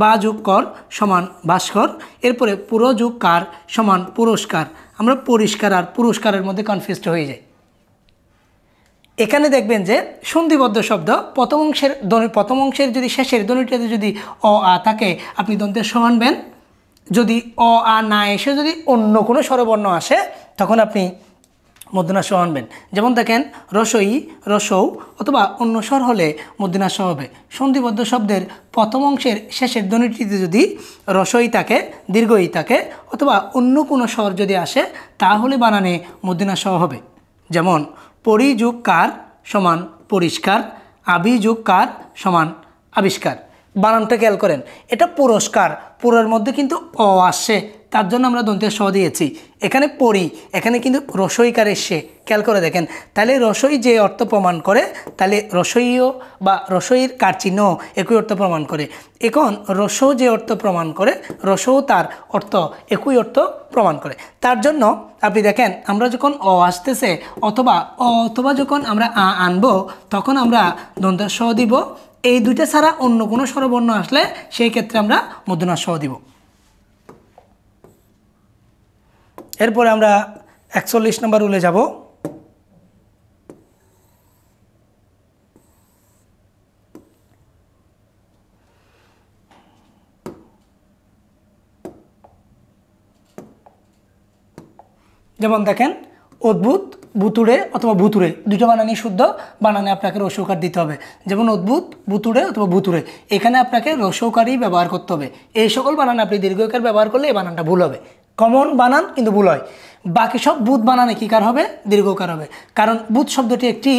বা যোগ কর সমান ভাস্কর, এরপরে পুরো যোগ কার সমান পুরস্কার। আমরা পরিষ্কার আর পুরস্কারের মধ্যে কনফিউজড হয়ে যাই। এখানে দেখবেন যে সন্ধিবদ্ধ শব্দ প্রথম অংশের যদি শেষের ধ্বনিটাতে যদি অ আ থাকে আপনি দন্তের স আনবেন। যদি অ আ না এসে যদি অন্য কোনো স্বরবর্ণ আসে তখন আপনি মূর্ধন্য স আনবেন। যেমন দেখেন রসই, রসৌ অথবা অন্য স্বর হলে মূর্ধন্য স হবে। সন্ধিবদ্ধ শব্দের প্রথম অংশের শেষের ধ্বনিটিতে যদি রসই থাকে, দীর্ঘই থাকে অথবা অন্য কোনো স্বর যদি আসে তাহলে বানানে মূর্ধন্য স হবে। যেমন পরি যোগ কার সমান পরিষ্কার, আবি যোগ কার সমান আবিষ্কার। বানানটা খেয়াল করেন, এটা পুরস্কার, পুরোর মধ্যে কিন্তু অ আসছে, তার জন্য আমরা দন্তের স দিয়েছি। এখানে পরি, এখানে কিন্তু রসইকার এসছে, খেয়াল করে দেখেন। তাহলে রসই যে অর্থ প্রমাণ করে তাহলে রসইও বা রসইর কার চিহ্ন একই অর্থ প্রমাণ করে। এখন রসও যে অর্থ প্রমাণ করে রসও তার অর্থ একই অর্থ প্রমাণ করে। তার জন্য আপনি দেখেন আমরা যখন অ আসতেছে অথবা যখন আমরা আ আনবো তখন আমরা দন্তের স দিব। এই দুইটা ছাড়া অন্য কোনো স্বরবর্ণ আসলে সেই ক্ষেত্রে আমরা মূর্ধন্য স দিব। এরপরে আমরা 41 নম্বর রুলে যাব। যেমন দেখেন অদ্ভুত, ভুতুড়ে অথবা ভুতুড়ে দুটো বানানই শুদ্ধ, বানানে আপনাকে রসৌকার দিতে হবে। যেমন অদ্ভুত, ভুতুড়ে অথবা ভুতুড়ে, এখানে আপনাকে রসৌকারই ব্যবহার করতে হবে। এই সকল বানানে আপনি দীর্ঘকার ব্যবহার করলে এই বানানটা ভুল হবে। কমন বানান কিন্তু ভুল হয়। বাকি সব বুধ বানানে কী কার হবে? দীর্ঘকার হবে। কারণ বুধ শব্দটি একটি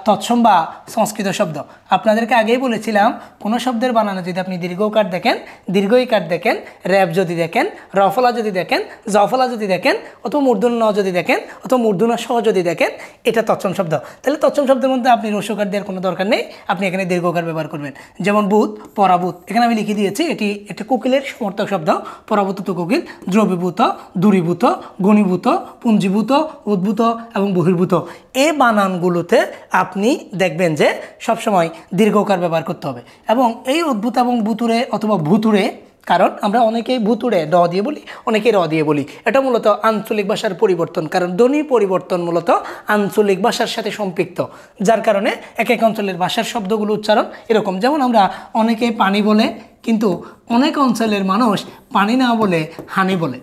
তৎসম বা সংস্কৃত শব্দ। আপনাদেরকে আগেই বলেছিলাম কোনো শব্দের বানানে যদি আপনি দীর্ঘকার দেখেন, দীর্ঘইকার দেখেন, র্যাব যদি দেখেন, রফলা যদি দেখেন, জফলা যদি দেখেন অথবা মূর্ধন্য ন যদি দেখেন অথবা মূর্ধন্য স যদি দেখেন, এটা তৎসম শব্দ। তাহলে তৎসম শব্দের মধ্যে আপনি রসৌকার দেওয়ার কোনো দরকার নেই, আপনি এখানে দীর্ঘকার ব্যবহার করবেন। যেমন ভূত, পরাভূত, এখানে আমি লিখে দিয়েছি এটি একটা কোকিলের সমর্থক শব্দ। পরাভূত তো কোকিল, দ্রবীভূত, দূরীভূত, ঘনীভূত, পুঞ্জীভূত, উদ্ভূত এবং বহির্ভূত, এই বানানগুলোতে আপনি দেখবেন যে সবসময় দীর্ঘকার ব্যবহার করতে হবে। এবং এই উদ্ভূত এবং ভুতুড়ে অথবা ভুতুড়ে, কারণ আমরা অনেকেই ভুতুড়ে ড দিয়ে বলি, অনেকেই র দিয়ে বলি, এটা মূলত আঞ্চলিক ভাষার পরিবর্তন। কারণ ধ্বনি পরিবর্তন মূলত আঞ্চলিক ভাষার সাথে সম্পৃক্ত, যার কারণে এক এক অঞ্চলের ভাষার শব্দগুলো উচ্চারণ এরকম। যেমন আমরা অনেকে পানি বলে, কিন্তু অনেক অঞ্চলের মানুষ পানি না বলে হানি বলে।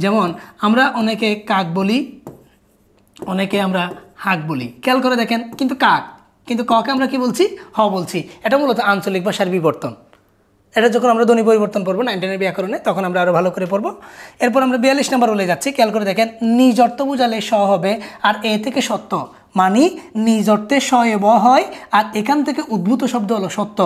যেমন আমরা অনেকে কাক বলি, অনেকে আমরা হাঁক বলি, খেয়াল করে দেখেন, কিন্তু কাক, কিন্তু ককে আমরা কি বলছি? হ বলছি। এটা মূলত আঞ্চলিক ভাষার বিবর্তন। এটা যখন আমরা ধ্বনি পরিবর্তন পড়বো 9 ব্যাকরণে তখন আমরা আরও ভালো করে পড়বো। এরপর আমরা 42 নম্বর বলে যাচ্ছি, খেয়াল করে দেখেন। নিজ অর্থ বুঝালে স হবে আর এ থেকে সত্য, মানে নিজ অর্থে স এ ব হয় আর এখান থেকে উদ্ভূত শব্দ হলো সত্য,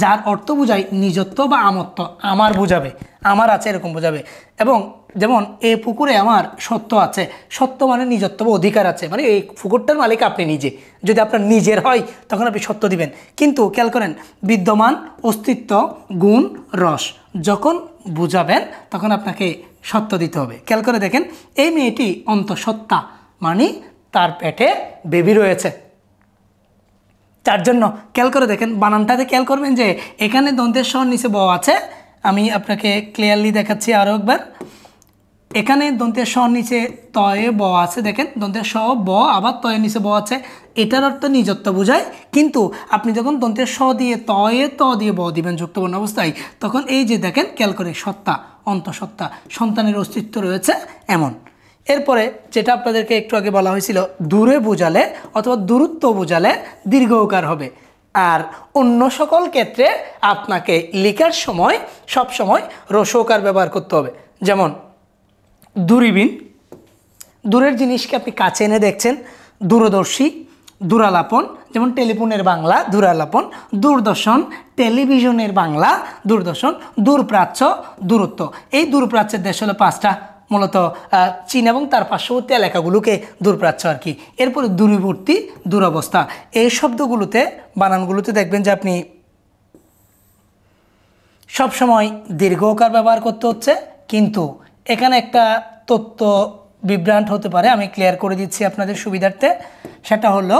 যার অর্থ বোঝায় নিজত্ব বা আমত্ব, আমার বোঝাবে, আমার আছে এরকম বোঝাবে। এবং যেমন এ পুকুরে আমার সত্য আছে, সত্য মানে নিজত্ব বা অধিকার আছে, মানে এই পুকুরটার মালিক আপনি নিজে। যদি আপনার নিজের হয় তখন আপনি সত্য দিবেন। কিন্তু খেয়াল করেন, বিদ্যমান, অস্তিত্ব, গুণ, রস যখন বুঝাবেন তখন আপনাকে সত্য দিতে হবে। খেয়াল করে দেখেন, এই মেয়েটি অন্তঃসত্ত্বা, মানে তার পেটে বেবি রয়েছে। তার জন্য খেয়াল করে দেখেন, বানানটাতে খেয়াল করবেন যে এখানে দন্তের স নিচে ব আছে। আমি আপনাকে ক্লিয়ারলি দেখাচ্ছি আরও একবার। এখানে দন্তের স নিচে তয়ে ব আছে, দেখেন দন্তের স ব আবার তয়ের নিচে ব আছে, এটার অর্থ নিজত্ব বোঝায়। কিন্তু আপনি যখন দন্তের স দিয়ে তয়ে ত দিয়ে ব দিবেন যুক্তবর্ণ অবস্থায়, তখন এই যে দেখেন খেয়াল করে, সত্তা, অন্তঃসত্ত্বা, সন্তানের অস্তিত্ব রয়েছে এমন। এরপরে যেটা আপনাদেরকে একটু আগে বলা হয়েছিল, দূরে বোঝালে অথবা দূরত্ব বোঝালে দীর্ঘকার হবে। আর অন্য সকল ক্ষেত্রে আপনাকে লেখার সময় সব সময় রসৌকার ব্যবহার করতে হবে। যেমন দূরবীন, দূরের জিনিসকে আপনি কাছে এনে দেখছেন। দূরদর্শী, দূরালাপন, যেমন টেলিফোনের বাংলা দূরালাপন। দূরদর্শন, টেলিভিশনের বাংলা দূরদর্শন। দূরপ্রাচ্য, দূরত্ব। এই দূরপ্রাচ্যের দেশ হলো 5টা, মূলত চীন এবং তার পার্শ্ববর্তী এলাকাগুলোকে দূরপ্রাচ্য আর কি। এরপরে দূরবর্তী, দূরাবস্থা, এই শব্দগুলোতে বানানগুলোতে দেখবেন যে আপনি সবসময় দীর্ঘকার ব্যবহার করতে হচ্ছে। কিন্তু এখানে একটা তথ্য বিভ্রান্ত হতে পারে, আমি ক্লিয়ার করে দিচ্ছি আপনাদের সুবিধার্থে। সেটা হলো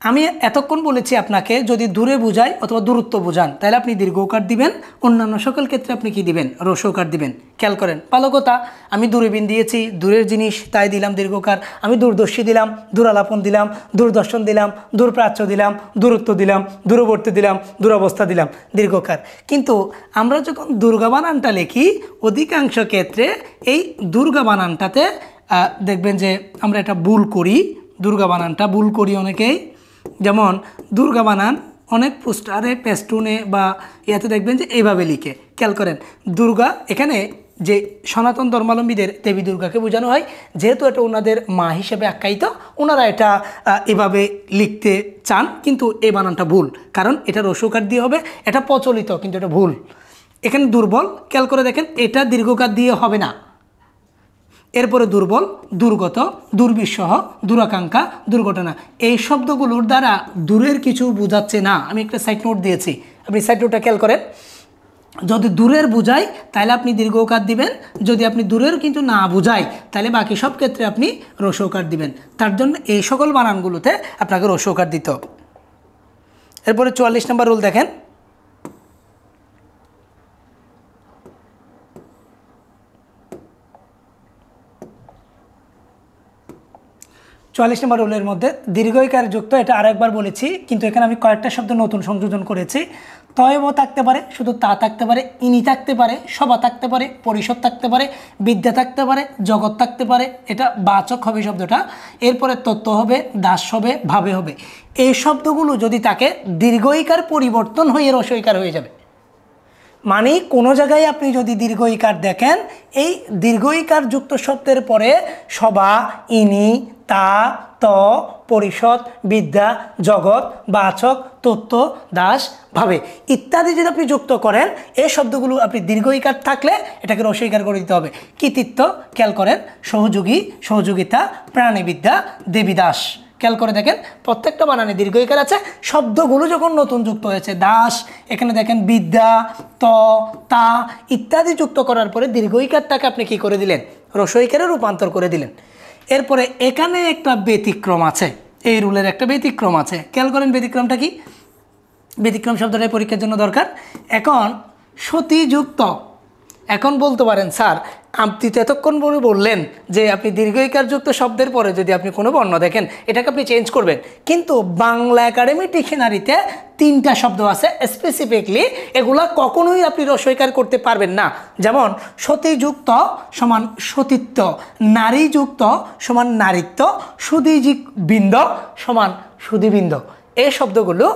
আমি এতক্ষণ বলেছি আপনাকে যদি দূরে বোঝাই অথবা দূরত্ব বোঝান তাহলে আপনি দীর্ঘকার দিবেন, অন্যান্য সকল ক্ষেত্রে আপনি কি দিবেন, হ্রস্বকার দিবেন। খেয়াল করেন, ভালো কথা। আমি দূরবীন দিয়েছি, দূরের জিনিস, তাই দিলাম দীর্ঘকার। আমি দূরদর্শী দিলাম, দূরালাপন দিলাম, দূরদর্শন দিলাম, দূরপ্রাচ্য দিলাম, দূরত্ব দিলাম, দূরবর্তী দিলাম, দূরাবস্থা দিলাম, দীর্ঘকার। কিন্তু আমরা যখন দুর্গা বানানটা লিখি অধিকাংশ ক্ষেত্রে এই দুর্গা বানানটাতে দেখবেন যে আমরা এটা ভুল করি, দুর্গা বানানটা ভুল করি অনেকেই। যেমন দুর্গা বানান অনেক পোস্টারে, পেস্টুনে বা ইয়াতে দেখবেন যে এইভাবে লিখে। খেয়াল করেন, দুর্গা এখানে যে সনাতন ধর্মাবলম্বীদের দেবী দুর্গাকে বোঝানো হয়, যেহেতু এটা ওনাদের মা হিসেবে আখ্যায়িত, ওনারা এটা এভাবে লিখতে চান, কিন্তু এই বানানটা ভুল, কারণ এটা হ্রস্বকার দিয়ে হবে, এটা প্রচলিত, কিন্তু এটা ভুল। এখানে দুর্বল, খেয়াল করে দেখেন, এটা দীর্ঘকার দিয়ে হবে না। এরপরে দুর্বল, দুর্গত, দুর্বিষহ, দুরাকাঙ্ক্ষা, দুর্ঘটনা, এই শব্দগুলোর দ্বারা দূরের কিছু বোঝাচ্ছে না। আমি একটা সাইড নোট দিয়েছি, আপনি সাইড নোটটা খেয়াল করেন। যদি দূরের বোঝায় তাহলে আপনি দীর্ঘকার দিবেন, যদি আপনি দূরের কিন্তু না বোঝায় তাহলে বাকি সব ক্ষেত্রে আপনি হ্রস্বকার দিবেন। তার জন্য এই সকল বানানগুলোতে আপনাকে হ্রস্বকার দিতে হবে। এরপরে 44 নম্বর রুল দেখেন। 44 নম্বর রুলের মধ্যে দীর্ঘইকার যুক্ত, এটা আরেকবার বলেছি, কিন্তু এখানে আমি কয়েকটা শব্দ নতুন সংযোজন করেছি। তয়ব থাকতে পারে, শুধু তা থাকতে পারে, ইনি থাকতে পারে, সভা থাকতে পারে, পরিষদ থাকতে পারে, বিদ্যা থাকতে পারে, জগৎ থাকতে পারে, এটা বাচক হবে শব্দটা। এরপরে তত্ত্ব হবে, দাস হবে, ভাবে হবে। এই শব্দগুলো যদি থাকে দীর্ঘইকার পরিবর্তন হয়ে হ্রস্বইকার হয়ে যাবে। মানে কোনো জায়গায় আপনি যদি দীর্ঘ ইকার দেখেন, এই দীর্ঘ ইকার যুক্ত শব্দের পরে সভা, ইনি, তা, ত, পরিষদ, বিদ্যা, জগৎ, বাচক, তত্ত্ব, দাস, ভাবে ইত্যাদি যদি আপনি যুক্ত করেন, এই শব্দগুলো আপনি দীর্ঘ ইকার থাকলে এটাকে হ্রস্বইকার করে দিতে হবে। কৃতিত্ব, খেয়াল করেন, সহযোগী, সহযোগিতা, প্রাণীবিদ্যা, দেবীদাস, খেয়াল করে দেখেন প্রত্যেকটা বানানে দীর্ঘ ইকার আছে। শব্দগুলো যখন নতুন যুক্ত হয়েছে, দাস, এখানে দেখেন বিদ্যা, ত, তা ইত্যাদি যুক্ত করার পরে দীর্ঘ ইকারটাকে আপনি কি করে দিলেন, হ্রস্বইকারে রূপান্তর করে দিলেন। এরপরে এখানে একটা ব্যতিক্রম আছে, এই রুলের একটা ব্যতিক্রম আছে। খেয়াল করেন ব্যতিক্রমটা কি। ব্যতিক্রম শব্দটাই পরীক্ষার জন্য দরকার। এখন সতিযুক্ত, এখন বলতে পারেন স্যার আপনি তো এতক্ষণ পরে বললেন যে আপনি দীর্ঘইকার যুক্ত শব্দের পরে যদি আপনি কোনো বর্ণ দেখেন এটাকে আপনি চেঞ্জ করবেন, কিন্তু বাংলা একাডেমি ডিকশনারিতে 3টা শব্দ আছে স্পেসিফিকলি, এগুলা কখনোই আপনি হ্রস্বইকার করতে পারবেন না। যেমন সতীযুক্ত সমান সতীত্ব, নারীযুক্ত সমান নারীত্ব, সুধীবৃন্দ সমান সুধীবৃন্দ। এই শব্দগুলো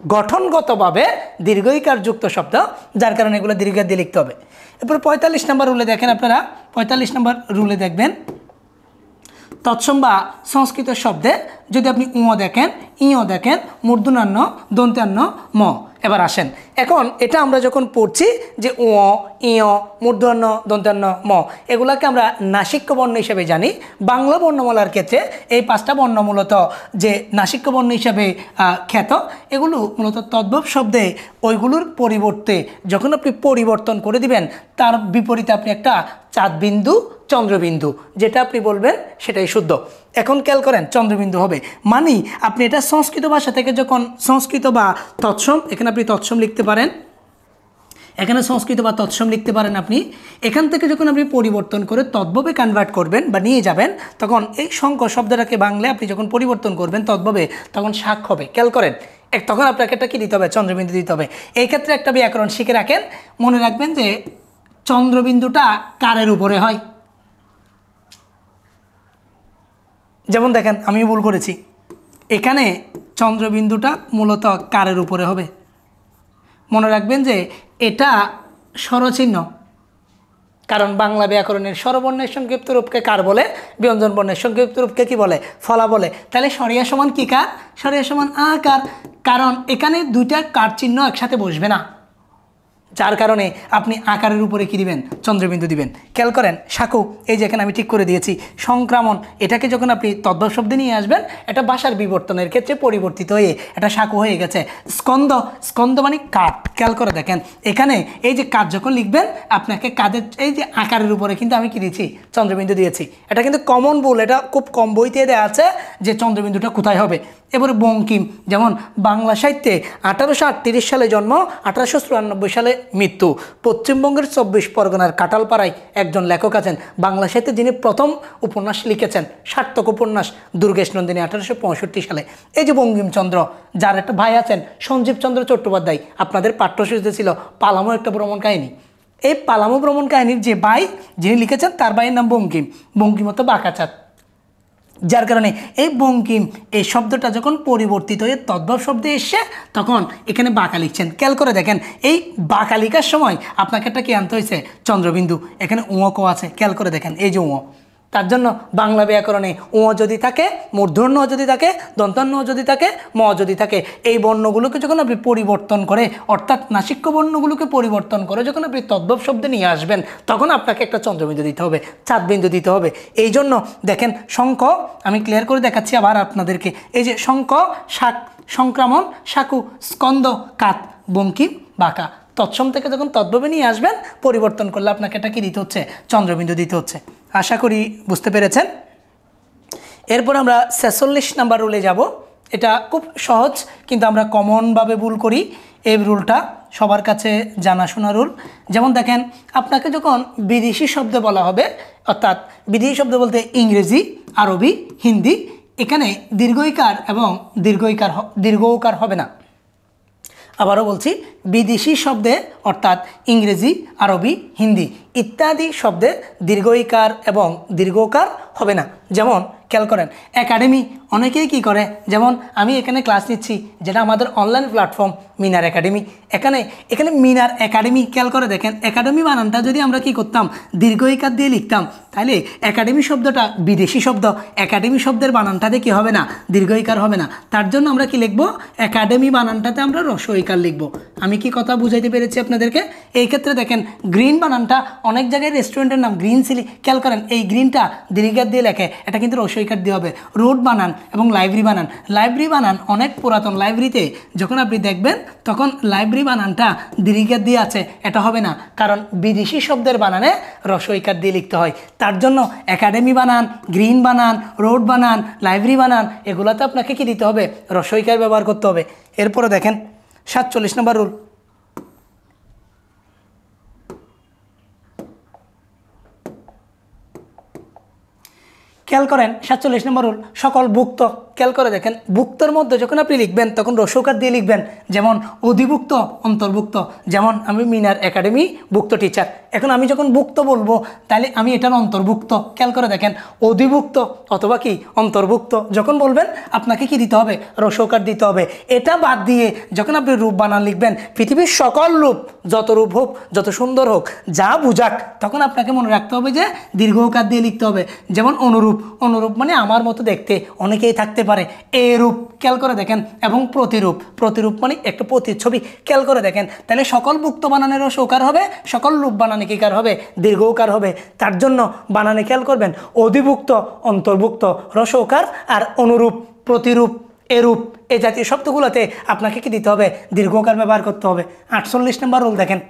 গঠনগতভাবে দীর্ঘইকার যুক্ত শব্দ, যার কারণে এগুলো দীর্ঘ দিয়ে লিখতে হবে। এরপর 45 নম্বর রুলে দেখেন, আপনারা 45 নম্বর রুলে দেখবেন তৎসম বা সংস্কৃত শব্দে যদি আপনি দেখেন, দেখেন, মূর্ধন্য, দন্ত্যান্ন, ম। এবার আসেন, এখন এটা আমরা যখন পড়ছি যে মূর্ধন্য, দন্ত্যান্ন, ম, এগুলাকে আমরা নাসিক্য বর্ণ হিসেবে জানি। বাংলা বর্ণমালার ক্ষেত্রে এই 5টা বর্ণ মূলত যে নাসিক্য বর্ণ হিসাবে খ্যাত, এগুলো মূলত তদ্ভব শব্দে ওইগুলোর পরিবর্তে যখন আপনি পরিবর্তন করে দিবেন, তার বিপরীতে আপনি একটা চাঁদবিন্দু, চন্দ্রবিন্দু, যেটা আপনি বলবেন সেটাই শুদ্ধ। এখন খেয়াল করেন, চন্দ্রবিন্দু হবে মানে আপনি এটা সংস্কৃত ভাষা থেকে যখন সংস্কৃত বা তৎসম, এখানে আপনি তৎসম লিখতে পারেন, এখানে সংস্কৃত বা তৎসম লিখতে পারেন। আপনি এখান থেকে যখন আপনি পরিবর্তন করে তদ্ভবে কনভার্ট করবেন বা নিয়ে যাবেন, তখন এই সংখ্য শব্দটাকে বাংলায় আপনি যখন পরিবর্তন করবেন তদ্ভবে, তখন শাক হবে। খেয়াল করেন, তখন আপনাকে একটা কি দিতে হবে, চন্দ্রবিন্দু দিতে হবে। এই ক্ষেত্রে একটা ব্যাকরণ শিখে রাখেন, মনে রাখবেন যে চন্দ্রবিন্দুটা কারের উপরে হয়। যেমন দেখেন আমি ভুল করেছি, এখানে চন্দ্রবিন্দুটা মূলত কারের উপরে হবে। মনে রাখবেন যে এটা স্বরচিহ্ন, কারণ বাংলা ব্যাকরণের স্বরবর্ণের সংক্ষিপ্ত রূপকে কার বলে, ব্যঞ্জন বর্ণের সংক্ষিপ্ত রূপকে কি বলে, ফলা বলে। তাহলে সরিয়া সমান কি কার, সরিয়া সমান আকার, কারণ এখানে দুইটা কার চিহ্ন একসাথে বসবে না। যার কারণে আপনি আকারের উপরে কী দিবেন, চন্দ্রবিন্দু দিবেন। খেয়াল করেন শাকু, এই যে এখানে আমি ঠিক করে দিয়েছি। সংক্রামণ, এটাকে যখন আপনি তদ্ভব শব্দে নিয়ে আসবেন, এটা ভাষার বিবর্তনের ক্ষেত্রে পরিবর্তিত হয়ে এটা শাকু হয়ে গেছে। স্কন্দ, স্কন্দ মানে কাঠ। খেয়াল করে দেখেন এখানে এই যে কাঠ যখন লিখবেন, আপনাকে কাদের এই যে আকারের উপরে কিন্তু আমি কী দিয়েছি, চন্দ্রবিন্দু দিয়েছি। এটা কিন্তু কমন ভুল, এটা খুব কম বইতে দেওয়া আছে যে চন্দ্রবিন্দুটা কোথায় হবে। এবারে বঙ্কিম, যেমন বাংলা সাহিত্যে 1838 সালে জন্ম, 1894 সালে মৃত্যু। পশ্চিমবঙ্গের 24 পরগনার কাঁঠালপাড়ায় একজন লেখক আছেন বাংলা সাহিত্যে, যিনি প্রথম উপন্যাস লিখেছেন, সার্থক উপন্যাস দুর্গেশ নন্দিনী 1865 সালে। এই যে বঙ্কিমচন্দ্র, যার একটা ভাই আছেন সঞ্জীব চন্দ্র চট্টোপাধ্যায়, আপনাদের পাঠ্যসূচিতে ছিল পালামো একটা ভ্রমণ কাহিনী। এই পালামো ভ্রমণ কাহিনীর যে ভাই যিনি লিখেছেন, তার ভাইয়ের নাম বঙ্কিম। বঙ্কিম অর্থ বাঁকাচাঁদ। যার কারণে এই বঙ্কিম এই শব্দটা যখন পরিবর্তিত হয়ে তদ্ভব শব্দে এসছে, তখন এখানে বাঁকা লিখছেন। খেয়াল করে দেখেন এই বাঁকা লিখার সময় আপনাকে একটা কি আনতে হয়েছে, চন্দ্রবিন্দু। এখানে ক আছে, খেয়াল করে দেখেন এই যে তার জন্য বাংলা ব্যাকরণে যদি থাকে, মূর্ধন্য যদি থাকে, দন্তান্ন যদি থাকে, যদি থাকে, এই বর্ণগুলোকে যখন আপনি পরিবর্তন করে, অর্থাৎ নাসিক্য বর্ণগুলোকে পরিবর্তন করে যখন আপনি তদ্ভব শব্দে নিয়ে আসবেন, তখন আপনাকে একটা চন্দ্রবিন্দু দিতে হবে, চাঁদবিন্দু দিতে হবে। এই জন্য দেখেন শঙ্খ, আমি ক্লিয়ার করে দেখাচ্ছি আবার আপনাদেরকে। এই যে শঙ্খ, শাক, সংক্রামণ, শাকু, স্কন্দ, কাত, বঙ্কিম, বাঁকা। তৎসম থেকে যখন তদ্ভবে নিয়ে আসবেন, পরিবর্তন করলে আপনাকে এটা কি দিতে হচ্ছে, চন্দ্রবিন্দু দিতে হচ্ছে। আশা করি বুঝতে পেরেছেন। এরপর আমরা 46 নাম্বার রুলে যাব। এটা খুব সহজ, কিন্তু আমরা কমনভাবে ভুল করি। এই রুলটা সবার কাছে জানাশোনা রুল। যেমন দেখেন, আপনাকে যখন বিদেশি শব্দ বলা হবে, অর্থাৎ বিদেশি শব্দ বলতে ইংরেজি, আরবি, হিন্দি, এখানে দীর্ঘইকার এবং দীর্ঘৌকার হবে না। আবারও বলছি, বিদেশি শব্দে অর্থাৎ ইংরেজি, আরবি, হিন্দি ইত্যাদি শব্দে দীর্ঘইকার এবং দীর্ঘকার হবে না। যেমন খেয়াল করেন একাডেমি, অনেকেই কি করে, যেমন আমি এখানে ক্লাস নিচ্ছি, যেটা আমাদের অনলাইন প্ল্যাটফর্ম মিনার একাডেমি। এখানে মিনার একাডেমি, খেয়াল করে দেখেন একাডেমি বানানটা যদি আমরা কি করতাম, দীর্ঘইকার দিয়ে লিখতাম, তাহলে একাডেমি শব্দটা বিদেশি শব্দ, একাডেমি শব্দের বানানটাতে কি হবে না, দীর্ঘইকার হবে না। তার জন্য আমরা কি লিখব, একাডেমি বানানটাতে আমরা রস্বইকার লিখব। আমি কি কথা বুঝাইতে পেরেছি আপনাদেরকে? এই ক্ষেত্রে দেখেন গ্রিন বানানটা, অনেক জায়গায় রেস্টুরেন্টের নাম গ্রিন চিলি, খেয়াল করেন এই গ্রিনটা দীর্ঘিকার দিয়ে লেখে, এটা কিন্তু রস্বইকার দিয়ে হবে। রোড বানান এবং লাইব্রেরি বানান, লাইব্রেরি বানান অনেক পুরাতন লাইব্রেরিতে যখন আপনি দেখবেন, তখন লাইব্রেরি বানানটা দীর্ঘিকার দিয়ে আছে, এটা হবে না, কারণ বিদেশি শব্দের বানানে রস্বইকার দিয়ে লিখতে হয়। তার জন্য একাডেমি বানান, গ্রিন বানান, রোড বানান, লাইব্রেরি বানান, এগুলোতে আপনাকে কি দিতে হবে, রস্বইকার ব্যবহার করতে হবে। এরপরে দেখেন 47 নম্বর রুল। খেয়াল করেন 47 নম্বর রুল, সকল ভুক্ত। খেয়াল করে দেখেন ভুক্তর মধ্যে যখন আপনি লিখবেন, তখন রস্বইকার দিয়ে লিখবেন। যেমন অধিভুক্ত, অন্তর্ভুক্ত। যেমন আমি মিনার একাডেমি ভুক্ত টিচার, এখন আমি যখন ভুক্ত বলবো, তাহলে আমি এটার অন্তর্ভুক্ত। খেয়াল করে দেখেন অধিভুক্ত অথবা কি অন্তর্ভুক্ত যখন বলবেন, আপনাকে কি দিতে হবে, রস্বইকার দিতে হবে। এটা বাদ দিয়ে যখন আপনি রূপ বানান লিখবেন, পৃথিবীর সকল রূপ, যত রূপ হোক, যত সুন্দর হোক, যা বুঝাক, তখন আপনাকে মনে রাখতে হবে যে দীর্ঘকার দিয়ে লিখতে হবে। যেমন অনুরূপ, অনুরূপ মানে আমার মতো দেখতে, অনেকেই থাকতে পারে। এরূপ, খেয়াল করে দেখেন, এবং প্রতিরূপ, প্রতিরূপ মানে একটা প্রতিচ্ছবি। খেয়াল করে দেখেন, তাহলে সকল ভুক্ত বানানের রস্বইকার হবে, সকল রূপ বানানে কি কার হবে, দীর্ঘকার হবে। তার জন্য বানানে খেয়াল করবেন, অধিভুক্ত, অন্তর্ভুক্ত, রস্বইকার, আর অনুরূপ, প্রতিরূপ, এরূপ, এই জাতীয় শব্দগুলোতে আপনাকে কি দিতে হবে, দীর্ঘকার ব্যবহার করতে হবে। 48 নম্বর রুল দেখেন,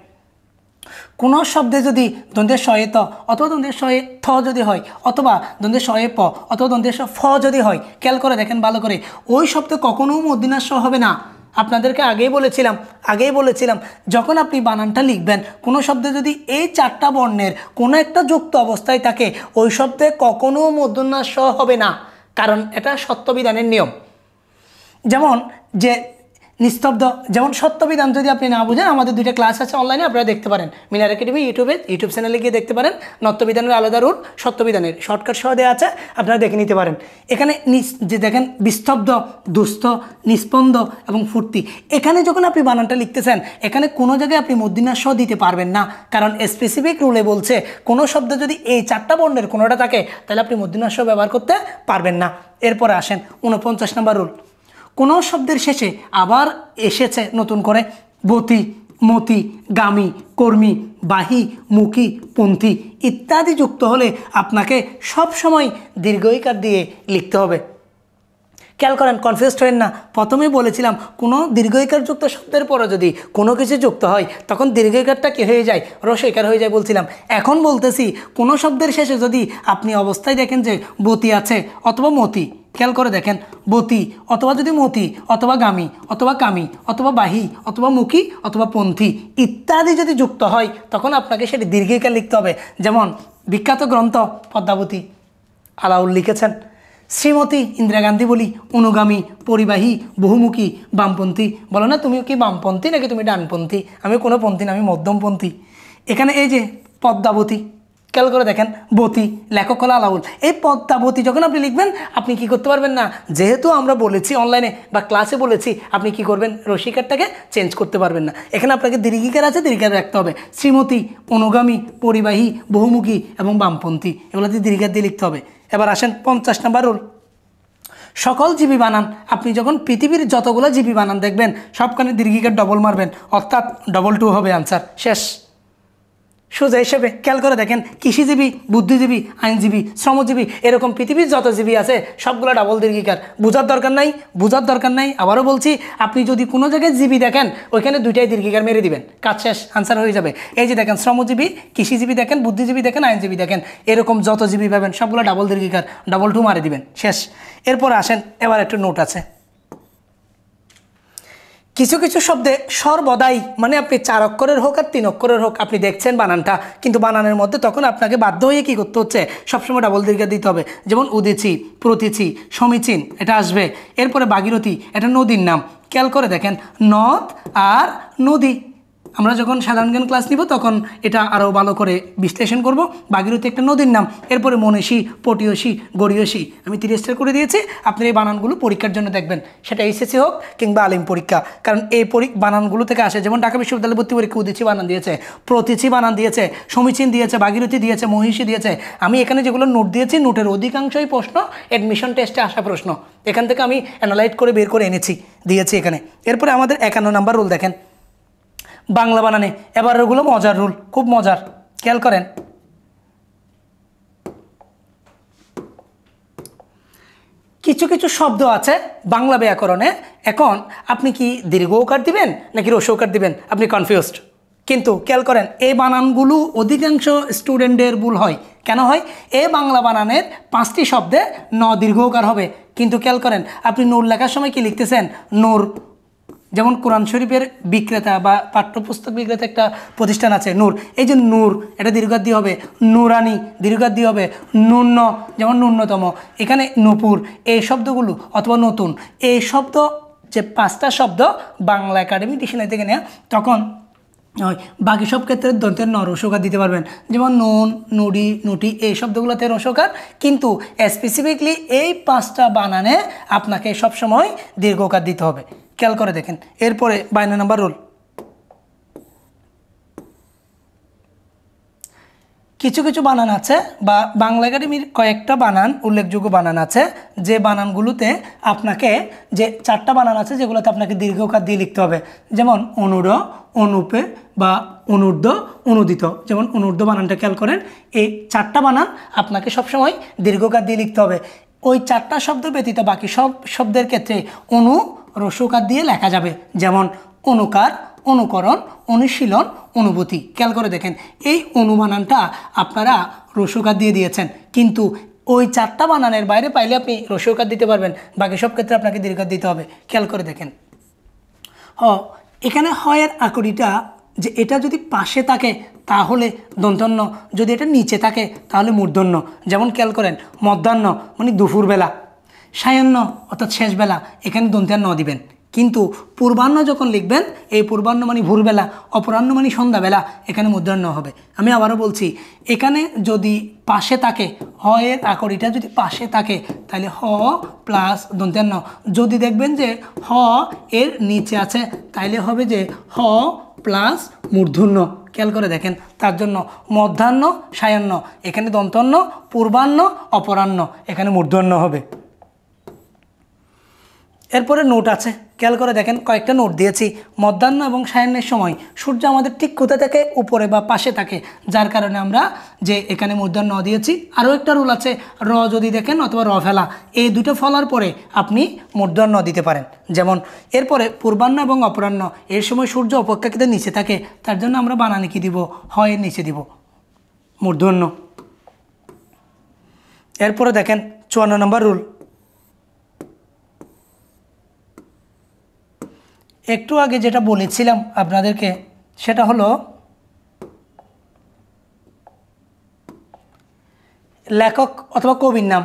কোনো শব্দে যদি দ্বন্দ্বের শয়ে ত অথবা দ্বন্দ্বের শয়ে থ যদি হয়, অথবা দ্বন্দ্বের শয়ে প অথবা দ্বন্দ্বের ফ যদি হয়, খেয়াল করে দেখেন ভালো করে, ওই শব্দে কখনো মূর্ধন্য ষ হবে না। আপনাদেরকে আগেই বলেছিলাম যখন আপনি বানানটা লিখবেন, কোনো শব্দে যদি এই 4টা বর্ণের কোনো একটা যুক্ত অবস্থায় থাকে, ওই শব্দে কখনো মূর্ধন্য ষ হবে না, কারণ এটা সত্যবিধানের নিয়ম। যেমন যে নিস্তব্ধ, যেমন সত্যবিধান যদি আপনি না বুঝেন, আমাদের 2টা ক্লাস আছে অনলাইনে, আপনারা দেখতে পারেন মিনার একাডেমি ইউটিউব চ্যানেলে গিয়ে দেখতে পারেন। নত্যবিধানের আলাদা রুল, সত্যবিধানের শর্টকাট সহ দেওয়া আছে, আপনারা দেখে নিতে পারেন। এখানে যে দেখেন বিস্তব্ধ, দুস্থ, নিস্পন্দ এবং ফুর্তি, এখানে যখন আপনি বানানটা লিখতেছেন, এখানে কোনো জায়গায় আপনি মূর্ধন্য ষ দিতে পারবেন না, কারণ স্পেসিফিক রুলে বলছে কোনো শব্দে যদি এই 4টা বর্ণের কোনোটা থাকে, তাহলে আপনি মূর্ধন্য ষ ব্যবহার করতে পারবেন না। এরপরে আসেন 49 নম্বর রুল, কোনো শব্দের শেষে আবার এসেছে নতুন করে বতি, মতি, গামী, কর্মী, বাহী, মুখী, পন্থী ইত্যাদি যুক্ত হলে আপনাকে সব সময় দীর্ঘ ইকার দিয়ে লিখতে হবে। খেয়াল করেন, কনফিউজড হবেন না। প্রথমেই বলেছিলাম কোনো দীর্ঘ ইকার যুক্ত শব্দের পরে যদি কোনো কিছু যুক্ত হয় তখন দীর্ঘ ইকারটা কী হয়ে যায়, হ্রস্ব ইকার হয়ে যায় বলছিলাম। এখন বলতেছি কোনো শব্দের শেষে যদি আপনি অবস্থায় দেখেন যে বতি আছে অথবা মতি, খেয়াল করে দেখেন বতি অথবা যদি মতি অথবা গামী অথবা কামী অথবা বাহী অথবা মুখী অথবা পন্থী ইত্যাদি যদি যুক্ত হয় তখন আপনাকে সেটি দীর্ঘ ইকার লিখতে হবে। যেমন বিখ্যাত গ্রন্থ পদ্মাবতী আলাউল লিখেছেন, শ্রীমতী ইন্দিরা গান্ধী বলি, অনুগামী, পরিবাহী, বহুমুখী, বামপন্থী। বলো না তুমি কি বামপন্থী নাকি তুমি ডানপন্থী? আমি কোনো পন্থী না, আমি মধ্যমপন্থী। এখানে এই যে পদ্মাবতী, খেয়াল করে দেখেন বতী, লেখক হলো আলাউল। এই পদ্মাবতী যখন আপনি লিখবেন আপনি কি করতে পারবেন না, যেহেতু আমরা বলেছি অনলাইনে বা ক্লাসে বলেছি, আপনি কি করবেন রসিকারটাকে চেঞ্জ করতে পারবেন না। এখানে আপনাকে দীর্ঘিকার আছে, দীর্ঘিকার রাখতে হবে। শ্রীমতী, অনুগামী, পরিবাহী, বহুমুখী এবং বামপন্থী এগুলোতে দীর্ঘিকার দিয়ে লিখতে হবে। এবার আসেন 50 নম্বর রুল, সকল জীবী বানান। আপনি যখন পৃথিবীর যতগুলো জীবী বানান দেখবেন সবখানে দীর্ঘিকার ডবল মারবেন, অর্থাৎ 2 হবে আনসার, শেষ। সোজা হিসেবে খেয়াল করে দেখেন, কৃষিজীবী, বুদ্ধিজীবী, আইনজীবী, শ্রমজীবী এরকম পৃথিবীর যত জীবী আছে সবগুলো ডাবল দীর্ঘিকার। বোঝার দরকার নাই। আবারও বলছি, আপনি যদি কোনো জায়গায় জীবী দেখেন ওইখানে 2টাই দীর্ঘিকার মেরে দিবেন, কাজ শেষ, আনসার হয়ে যাবে। এই যে দেখেন শ্রমজীবী, কৃষিজীবী দেখেন, বুদ্ধিজীবী দেখেন, আইনজীবী দেখেন, এরকম যত জীবী পাবেন সবগুলো ডাবল দীর্ঘিকার, 2 মারে দিবেন, শেষ। এরপর আসেন, এবার একটু নোট আছে। কিছু কিছু শব্দে সর্বদাই মানে আপনি 4 অক্ষরের হোক আর 3 অক্ষরের হোক আপনি দেখছেন বানানটা, কিন্তু বানানের মধ্যে তখন আপনাকে বাধ্য হয়ে কী করতে হচ্ছে, সবসময় ডাবল দীর্ঘ দিতে হবে। যেমন উদিচি, প্রতীচি, সমীচীন এটা আসবে। এরপরে ভাগীরথী, এটা নদীর নাম। খেয়াল করে দেখেন, নদ আর নদী, আমরা যখন সাধারণ জ্ঞান ক্লাস নিব তখন এটা আরও ভালো করে বিশ্লেষণ করব। ভাগীরথী একটা নদীর নাম। এরপরে মনীষী, পটীয়সী, গড়ীয়সী আমি 3 স্টার করে দিয়েছি। আপনি এই বানানগুলো পরীক্ষার জন্য দেখবেন, সেটা এইচএসসি হোক কিংবা আলিম পরীক্ষা, কারণ এই বানানগুলো থেকে আসে। যেমন ঢাকা বিশ্ববিদ্যালয় ভর্তি পরীক্ষা উদিচি বানান দিয়েছে, প্রতীচি বানান দিয়েছে, সমীচীন দিয়েছে, ভাগীরথী দিয়েছে, মহিষী দিয়েছে। আমি এখানে যেগুলো নোট দিয়েছি নোটের অধিকাংশই প্রশ্ন অ্যাডমিশন টেস্টে আসা প্রশ্ন, এখান থেকে আমি অ্যানালাইজ করে বের করে দিয়েছি এখানে। এরপরে আমাদের 51 নম্বর রুল দেখেন, বাংলা বানানে। এবার ওগুলো মজার রুল, খুব মজার, খেয়াল করেন। কিছু কিছু শব্দ আছে বাংলা ব্যাকরণে, এখন আপনি কি দীর্ঘ ওকার দিবেন নাকি হ্রস্ব ওকার দিবেন, আপনি কনফিউজড। কিন্তু খেয়াল করেন, এই বানানগুলো অধিকাংশ স্টুডেন্টের ভুল হয়। কেন হয়? এই বাংলা বানানের 5টি শব্দে ন দীর্ঘ ওকার হবে, কিন্তু খেয়াল করেন আপনি নূর লেখার সময় কি লিখতেছেন, নূর। যেমন কোরআন শরীফের বিক্রেতা বা পাঠ্যপুস্তক বিক্রেতা একটা প্রতিষ্ঠান আছে নূর, এই যে নূর এটা দীর্ঘার দিয়ে হবে, নুরানি দীর্ঘার দিয়ে হবে, ন্যূন যেমন ন্যূনতম, এখানে নূপুর এই শব্দগুলো অথবা নতুন এই শব্দ যে 5টা শব্দ বাংলা একাডেমি ডিকশনারি থেকে নেওয়া, তখন বাকি সব ক্ষেত্রে দন্তের ন রসকার দিতে পারবেন। যেমন নুন, নুডি, নুটি এই শব্দগুলোতে রসকার, কিন্তু স্পেসিফিকলি এই 5টা বানানে আপনাকে সবসময় দীর্ঘকার দিতে হবে। খেয়াল করে দেখেন। এরপরে 52 নম্বর রুল, কিছু কিছু বানান আছে বা বাংলা একাডেমির কয়েকটা বানান উল্লেখযোগ্য বানান আছে যে বানানগুলোতে আপনাকে যে 4টা বানান আছে যেগুলোতে আপনাকে দীর্ঘকার দিয়ে লিখতে হবে। যেমন অনুর, অনুপে বা অনুর্ধ, অনুদিত। যেমন অনুর্ধ বানানটা খেয়াল করেন, এই 4টা বানান আপনাকে সবসময় দীর্ঘকার দিয়ে লিখতে হবে। ওই 4টা শব্দ ব্যতীত বাকি সব শব্দের ক্ষেত্রে অনু রসকার দিয়ে লেখা যাবে। যেমন অনুকার, অনুকরণ, অনুশীলন, অনুভূতি। খেয়াল করে দেখেন, এই অনুবানানটা আপনারা রসকার দিয়ে দিয়েছেন, কিন্তু ওই 4টা বানানের বাইরে পাইলে আপনি রসকার দিতে পারবেন, বাকি সব ক্ষেত্রে আপনাকে দীর্ঘকার দিতে হবে। খেয়াল করে দেখেন, এখানে হয়ের আকরিটা যে এটা যদি পাশে থাকে তাহলে দন্তন্য, যদি এটা নিচে থাকে তাহলে মূর্ধন্য। যেমন খেয়াল করেন, মধ্যাহ্ন মানে দুপুরবেলা, সায়াহ্ন অর্থাৎ শেষবেলা, এখানে দন্ত্যান্ন দিবেন। কিন্তু পূর্বাহ্ন যখন লিখবেন, এই পূর্বাহ্ন মানে ভোরবেলা, অপরাহ্ন মানে সন্ধ্যাবেলা, এখানে মধ্যাহ্ন হবে। আমি আবারও বলছি, এখানে যদি পাশে থাকে, হ এর আকরিটা যদি পাশে থাকে তাহলে হ প্লাস দন্ত্যান্ন। যদি দেখবেন যে হ এর নিচে আছে তাইলে হবে যে হ প্লাস মূর্ধন্য। খেয়াল করে দেখেন, তার জন্য মধ্যাহ্ন, সায়াহ্ন এখানে দন্তন্য, পূর্বাহ্ন, অপরাহ্ন এখানে মূর্ধন্য হবে। এরপরে নোট আছে, খেয়াল করে দেখেন কয়েকটা নোট দিয়েছি। মধ্যাহ্ন এবং সায়াহ্নের সময় সূর্য আমাদের ঠিক কোথা থাকে, উপরে বা পাশে থাকে, যার কারণে আমরা যে এখানে মধ্যাহ্ন দিয়েছি। আরও একটা রুল আছে, র যদি দেখেন অথবা র ফেলা, এই দুটো ফলার পরে আপনি মধ্যাহ্ন দিতে পারেন। যেমন এরপরে পূর্বাহ্ন এবং অপরাহ্ন, এর সময় সূর্য অপেক্ষাকৃত নিচে থাকে, তার জন্য আমরা বানানে কি দিব, হয় নিচে দিব মূর্ধন্য। এরপরে দেখেন 54 নম্বর রুল, একটু আগে যেটা বলেছিলাম আপনাদেরকে, সেটা হলো লেখক অথবা কবির নাম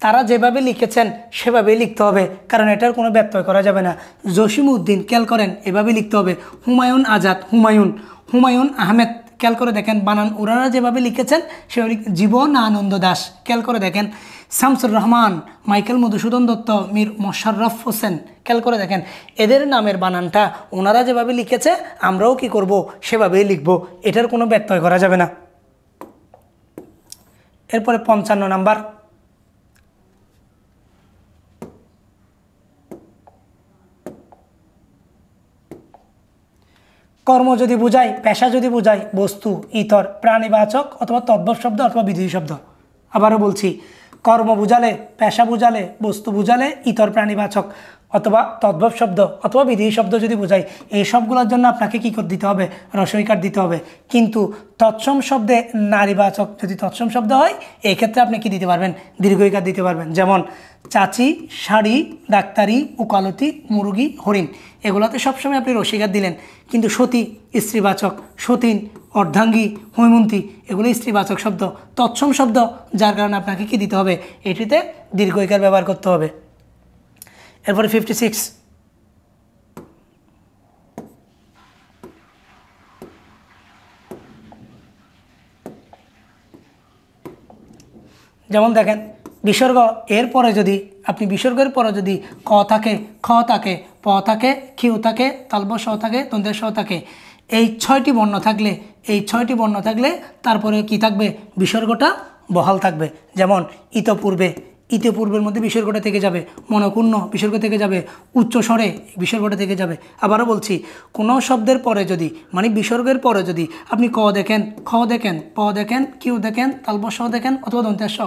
তারা যেভাবে লিখেছেন সেভাবেই লিখতে হবে, কারণ এটার কোনো ব্যত্যয় করা যাবে না। জসিমউদ্দিন, খেয়াল করেন এভাবে লিখতে হবে। হুমায়ুন আজাদ, হুমায়ুন আহমেদ, খেয়াল করে দেখেন বানান ওনারা যেভাবে লিখেছেন সেভাবে। জীবনানন্দ দাশ, খেয়াল করে দেখেন। শামসুর রহমান, মাইকেল মধুসূদন দত্ত, মীর মোশাররফ হোসেন, খেয়াল করে দেখেন এদের নামের বানানটা ওনারা যেভাবে লিখেছে আমরাও কি করব, সেভাবেই লিখব, এটার কোনো ব্যত্যয় করা যাবে না। এরপরে 55 নাম্বার, কর্ম যদি বুঝায়, পেশা যদি বুঝায়, বস্তু, ইতর, প্রাণীবাচক অথবা তদ্ভব শব্দ অথবা বিধেয় শব্দ। আবারও বলছি, কর্ম বুঝালে, পেশা বুঝালে, বস্তু বুঝালে, ইতর প্রাণীবাচক অথবা তদ্ভব শব্দ অথবা বিধেয় শব্দ যদি বোঝায়, এই সবগুলোর জন্য আপনাকে কী করে দিতে হবে, রসইকার দিতে হবে। কিন্তু তৎসম শব্দে নারীবাচক যদি তৎসম শব্দ হয়, এই ক্ষেত্রে আপনি কি দিতে পারবেন, দীর্ঘইকার দিতে পারবেন। যেমন চাচি, শাড়ি, ডাক্তারি, উকালতি, মুরগি, হরিণ, এগুলোতে সবসময় আপনি রসইকার দিলেন। কিন্তু সতী স্ত্রীবাচক, সতীন, অর্ধাঙ্গী, হৈমন্তী, এগুলো স্ত্রীবাচক শব্দ, তৎসম শব্দ, যার কারণে আপনাকে কি দিতে হবে, এটিতে দীর্ঘইকার ব্যবহার করতে হবে। এরপরে 56, যেমন দেখেন বিসর্গ, এরপরে যদি আপনি বিসর্গের পরে যদি ক থাকে, খ থাকে, প থাকে, কিউ থাকে, তালব স থাকে, দন্তের স থাকে, এই 6টি বর্ণ থাকলে, তারপরে কি থাকবে, বিসর্গটা বহাল থাকবে। যেমন ইতপূর্বের মধ্যে বিসর্গটা থেকে যাবে, মনকুণ্য বিসর্গ থেকে যাবে, উচ্চ স্বরে বিসর্গটা থেকে যাবে। আবারও বলছি, কোনো শব্দের পরে যদি, মানে বিসর্গের পরে যদি আপনি ক দেখেন, খ দেখেন, প দেখেন, কিউ দেখেন, তালব স দেখেন অথবা দন্তের স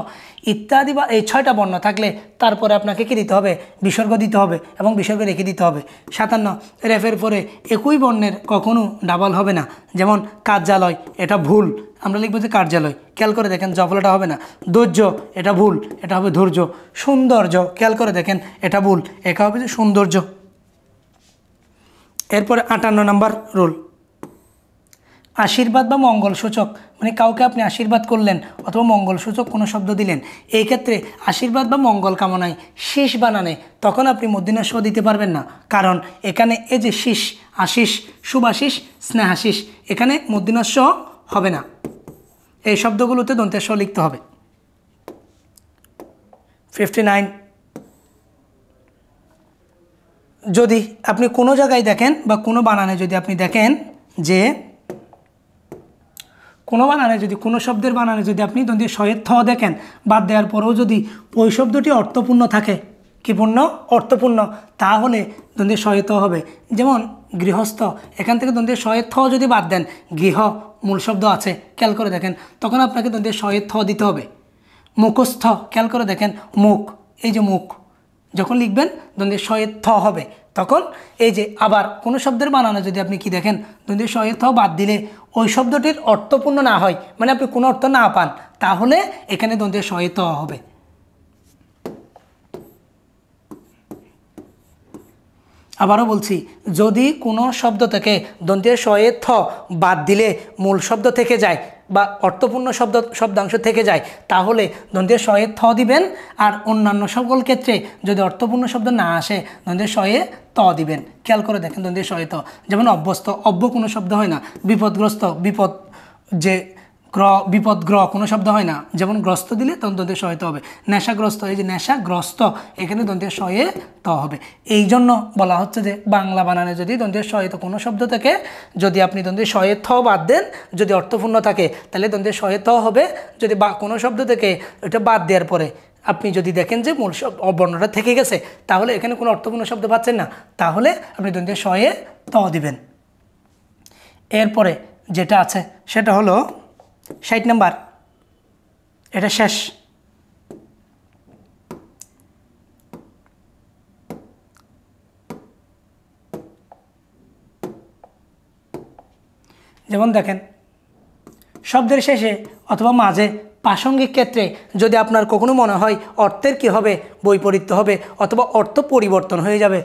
ইত্যাদি, বা এই 6টা বর্ণ থাকলে তারপরে আপনাকে কি দিতে হবে, বিসর্গ দিতে হবে এবং বিসর্গ রেখে দিতে হবে। 57, রেফের পরে একই বর্ণের কখনো ডাবল হবে না। যেমন কার্যালয়, এটা ভুল, আমরা লিখবো যে কার্যালয়, খেয়াল করে দেখেন জফলাটা হবে না। ধৈর্য, এটা ভুল, এটা হবে ধৈর্য। সৌন্দর্য, খেয়াল করে দেখেন এটা ভুল, এটা হবে যে সৌন্দর্য। এরপরে 58 নম্বর রুল, আশীর্বাদ বা মঙ্গলসূচক, মানে কাউকে আপনি আশীর্বাদ করলেন অথবা মঙ্গলসূচক কোনো শব্দ দিলেন, এই ক্ষেত্রে আশীর্বাদ বা মঙ্গল কামনায় শীষ বানানে তখন আপনি মূর্ধন্য স দিতে পারবেন না, কারণ এখানে এই যে শীষ, আশিস, শুভাশিস, স্নেহাশিস, এখানে মূর্ধন্য স হবে না, এই শব্দগুলোতে দন্তের স লিখতে হবে। 59, যদি আপনি কোনো জায়গায় দেখেন বা কোনো বানানে যদি আপনি দেখেন যে কোনো বানানে যদি, কোনো শব্দের বানানে যদি আপনি দন্তের শয়ের থ দেখেন, বাদ দেওয়ার পরেও যদি ওই শব্দটি অর্থপূর্ণ থাকে, কি পূর্ণ, অর্থপূর্ণ, তাহলে দন্তের শয়ের থ হবে। যেমন গৃহস্থ, এখান থেকে দন্তের শয়ের থ যদি বাদ দেন, গৃহ মূল শব্দ আছে, খেয়াল করে দেখেন, তখন আপনাকে দন্তের শয়ের থ দিতে হবে। মুখস্থ, খেয়াল করে দেখেন মুখ, এই যে মুখ, যখন লিখবেন দন্তের শয়ের থ হবে, তখন এই যে আবার কোনো শব্দের বানানো যদি আপনি কি দেখেন দন্তের শয়ের থ বাদ দিলে ওই শব্দটির অর্থপূর্ণ না হয়, মানে আপনি কোনো অর্থ না পান, তাহলে এখানে দন্তের শয়ের থ হবে। আবারও বলছি, যদি কোনো শব্দ থেকে দন্তের শয়ের থ বাদ দিলে মূল শব্দ থেকে যায় বা অর্থপূর্ণ শব্দাংশ থেকে যায়, তাহলে দন্তের শয়ের থ দিবেন। আর অন্যান্য সকল ক্ষেত্রে যদি অর্থপূর্ণ শব্দ না আসে দন্তের শয়ে ত দিবেন। খেয়াল করে দেখেন দন্তের শয়ে ত, যেমন অভ্যস্ত, অভ্য কোনো শব্দ হয় না। বিপদগ্রস্ত, বিপদগ্রহ কোনো শব্দ হয় না, যেমন গ্রস্ত দিলে তখন দন্তের শয়ে ত হবে। নেশাগ্রস্ত, এই যে নেশাগ্রস্ত, এখানে দন্তের শয়ে ত হবে। এই জন্য বলা হচ্ছে যে বাংলা বানানে যদি দন্তের শয়ে ত কোনো শব্দ থেকে যদি আপনি দন্তের শয়ে থ বাদ দেন, যদি অর্থপূর্ণ থাকে তাহলে দন্তের শয়ে ত হবে। যদি বা কোনো শব্দ থেকে এটা বাদ দেওয়ার পরে আপনি যদি দেখেন যে মূল বর্ণটা থেকে গেছে, তাহলে এখানে কোনো অর্থপূর্ণ শব্দ পাচ্ছেন না, তাহলে আপনি দন্তের শয়ে ত দিবেন। এরপরে যেটা আছে সেটা হলো 60 নাম্বার, এটা শেষ। যেমন দেখেন, শব্দের শেষে অথবা মাঝে প্রাসঙ্গিক ক্ষেত্রে যদি আপনার কখনো মনে হয় অর্থের কি হবে, বৈপরীত্য হবে অথবা অর্থ পরিবর্তন হয়ে যাবে,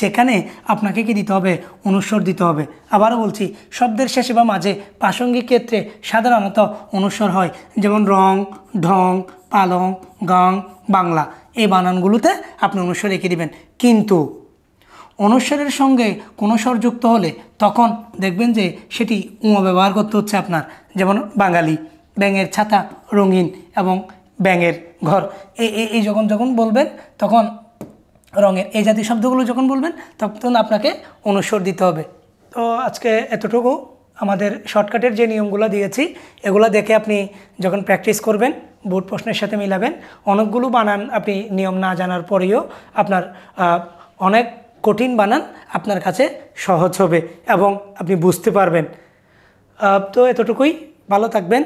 যেখানে আপনাকে কি দিতে হবে, অনুস্বর দিতে হবে। আবারও বলছি, শব্দের শেষে বা মাঝে প্রাসঙ্গিক ক্ষেত্রে সাধারণত অনুস্বর হয়, যেমন রং, ঢং, পালং, গাং, বাংলা, এই বানানগুলোতে আপনি অনুস্বর রেখে দিবেন। কিন্তু অনুস্বরের সঙ্গে কোনো স্বর যুক্ত হলে তখন দেখবেন যে সেটি উমা ব্যবহার করতে হচ্ছে আপনার। যেমন বাঙালি, ব্যাঙের ছাতা, রঙিন এবং ব্যাঙের ঘর, এই যখন যখন বলবেন তখন রঙের এই জাতীয় শব্দগুলো যখন বলবেন তখন আপনাকে অনুস্বর দিতে হবে। তো আজকে এতটুকু। আমাদের শর্টকাটের যে নিয়মগুলো দিয়েছি এগুলো দেখে আপনি যখন প্র্যাকটিস করবেন, বোর্ড প্রশ্নের সাথে মিলাবেন, অনেকগুলো বানান আপনি নিয়ম না জানার পরেও আপনার অনেক কঠিন বানান আপনার কাছে সহজ হবে এবং আপনি বুঝতে পারবেন। তো এতটুকুই, ভালো থাকবেন।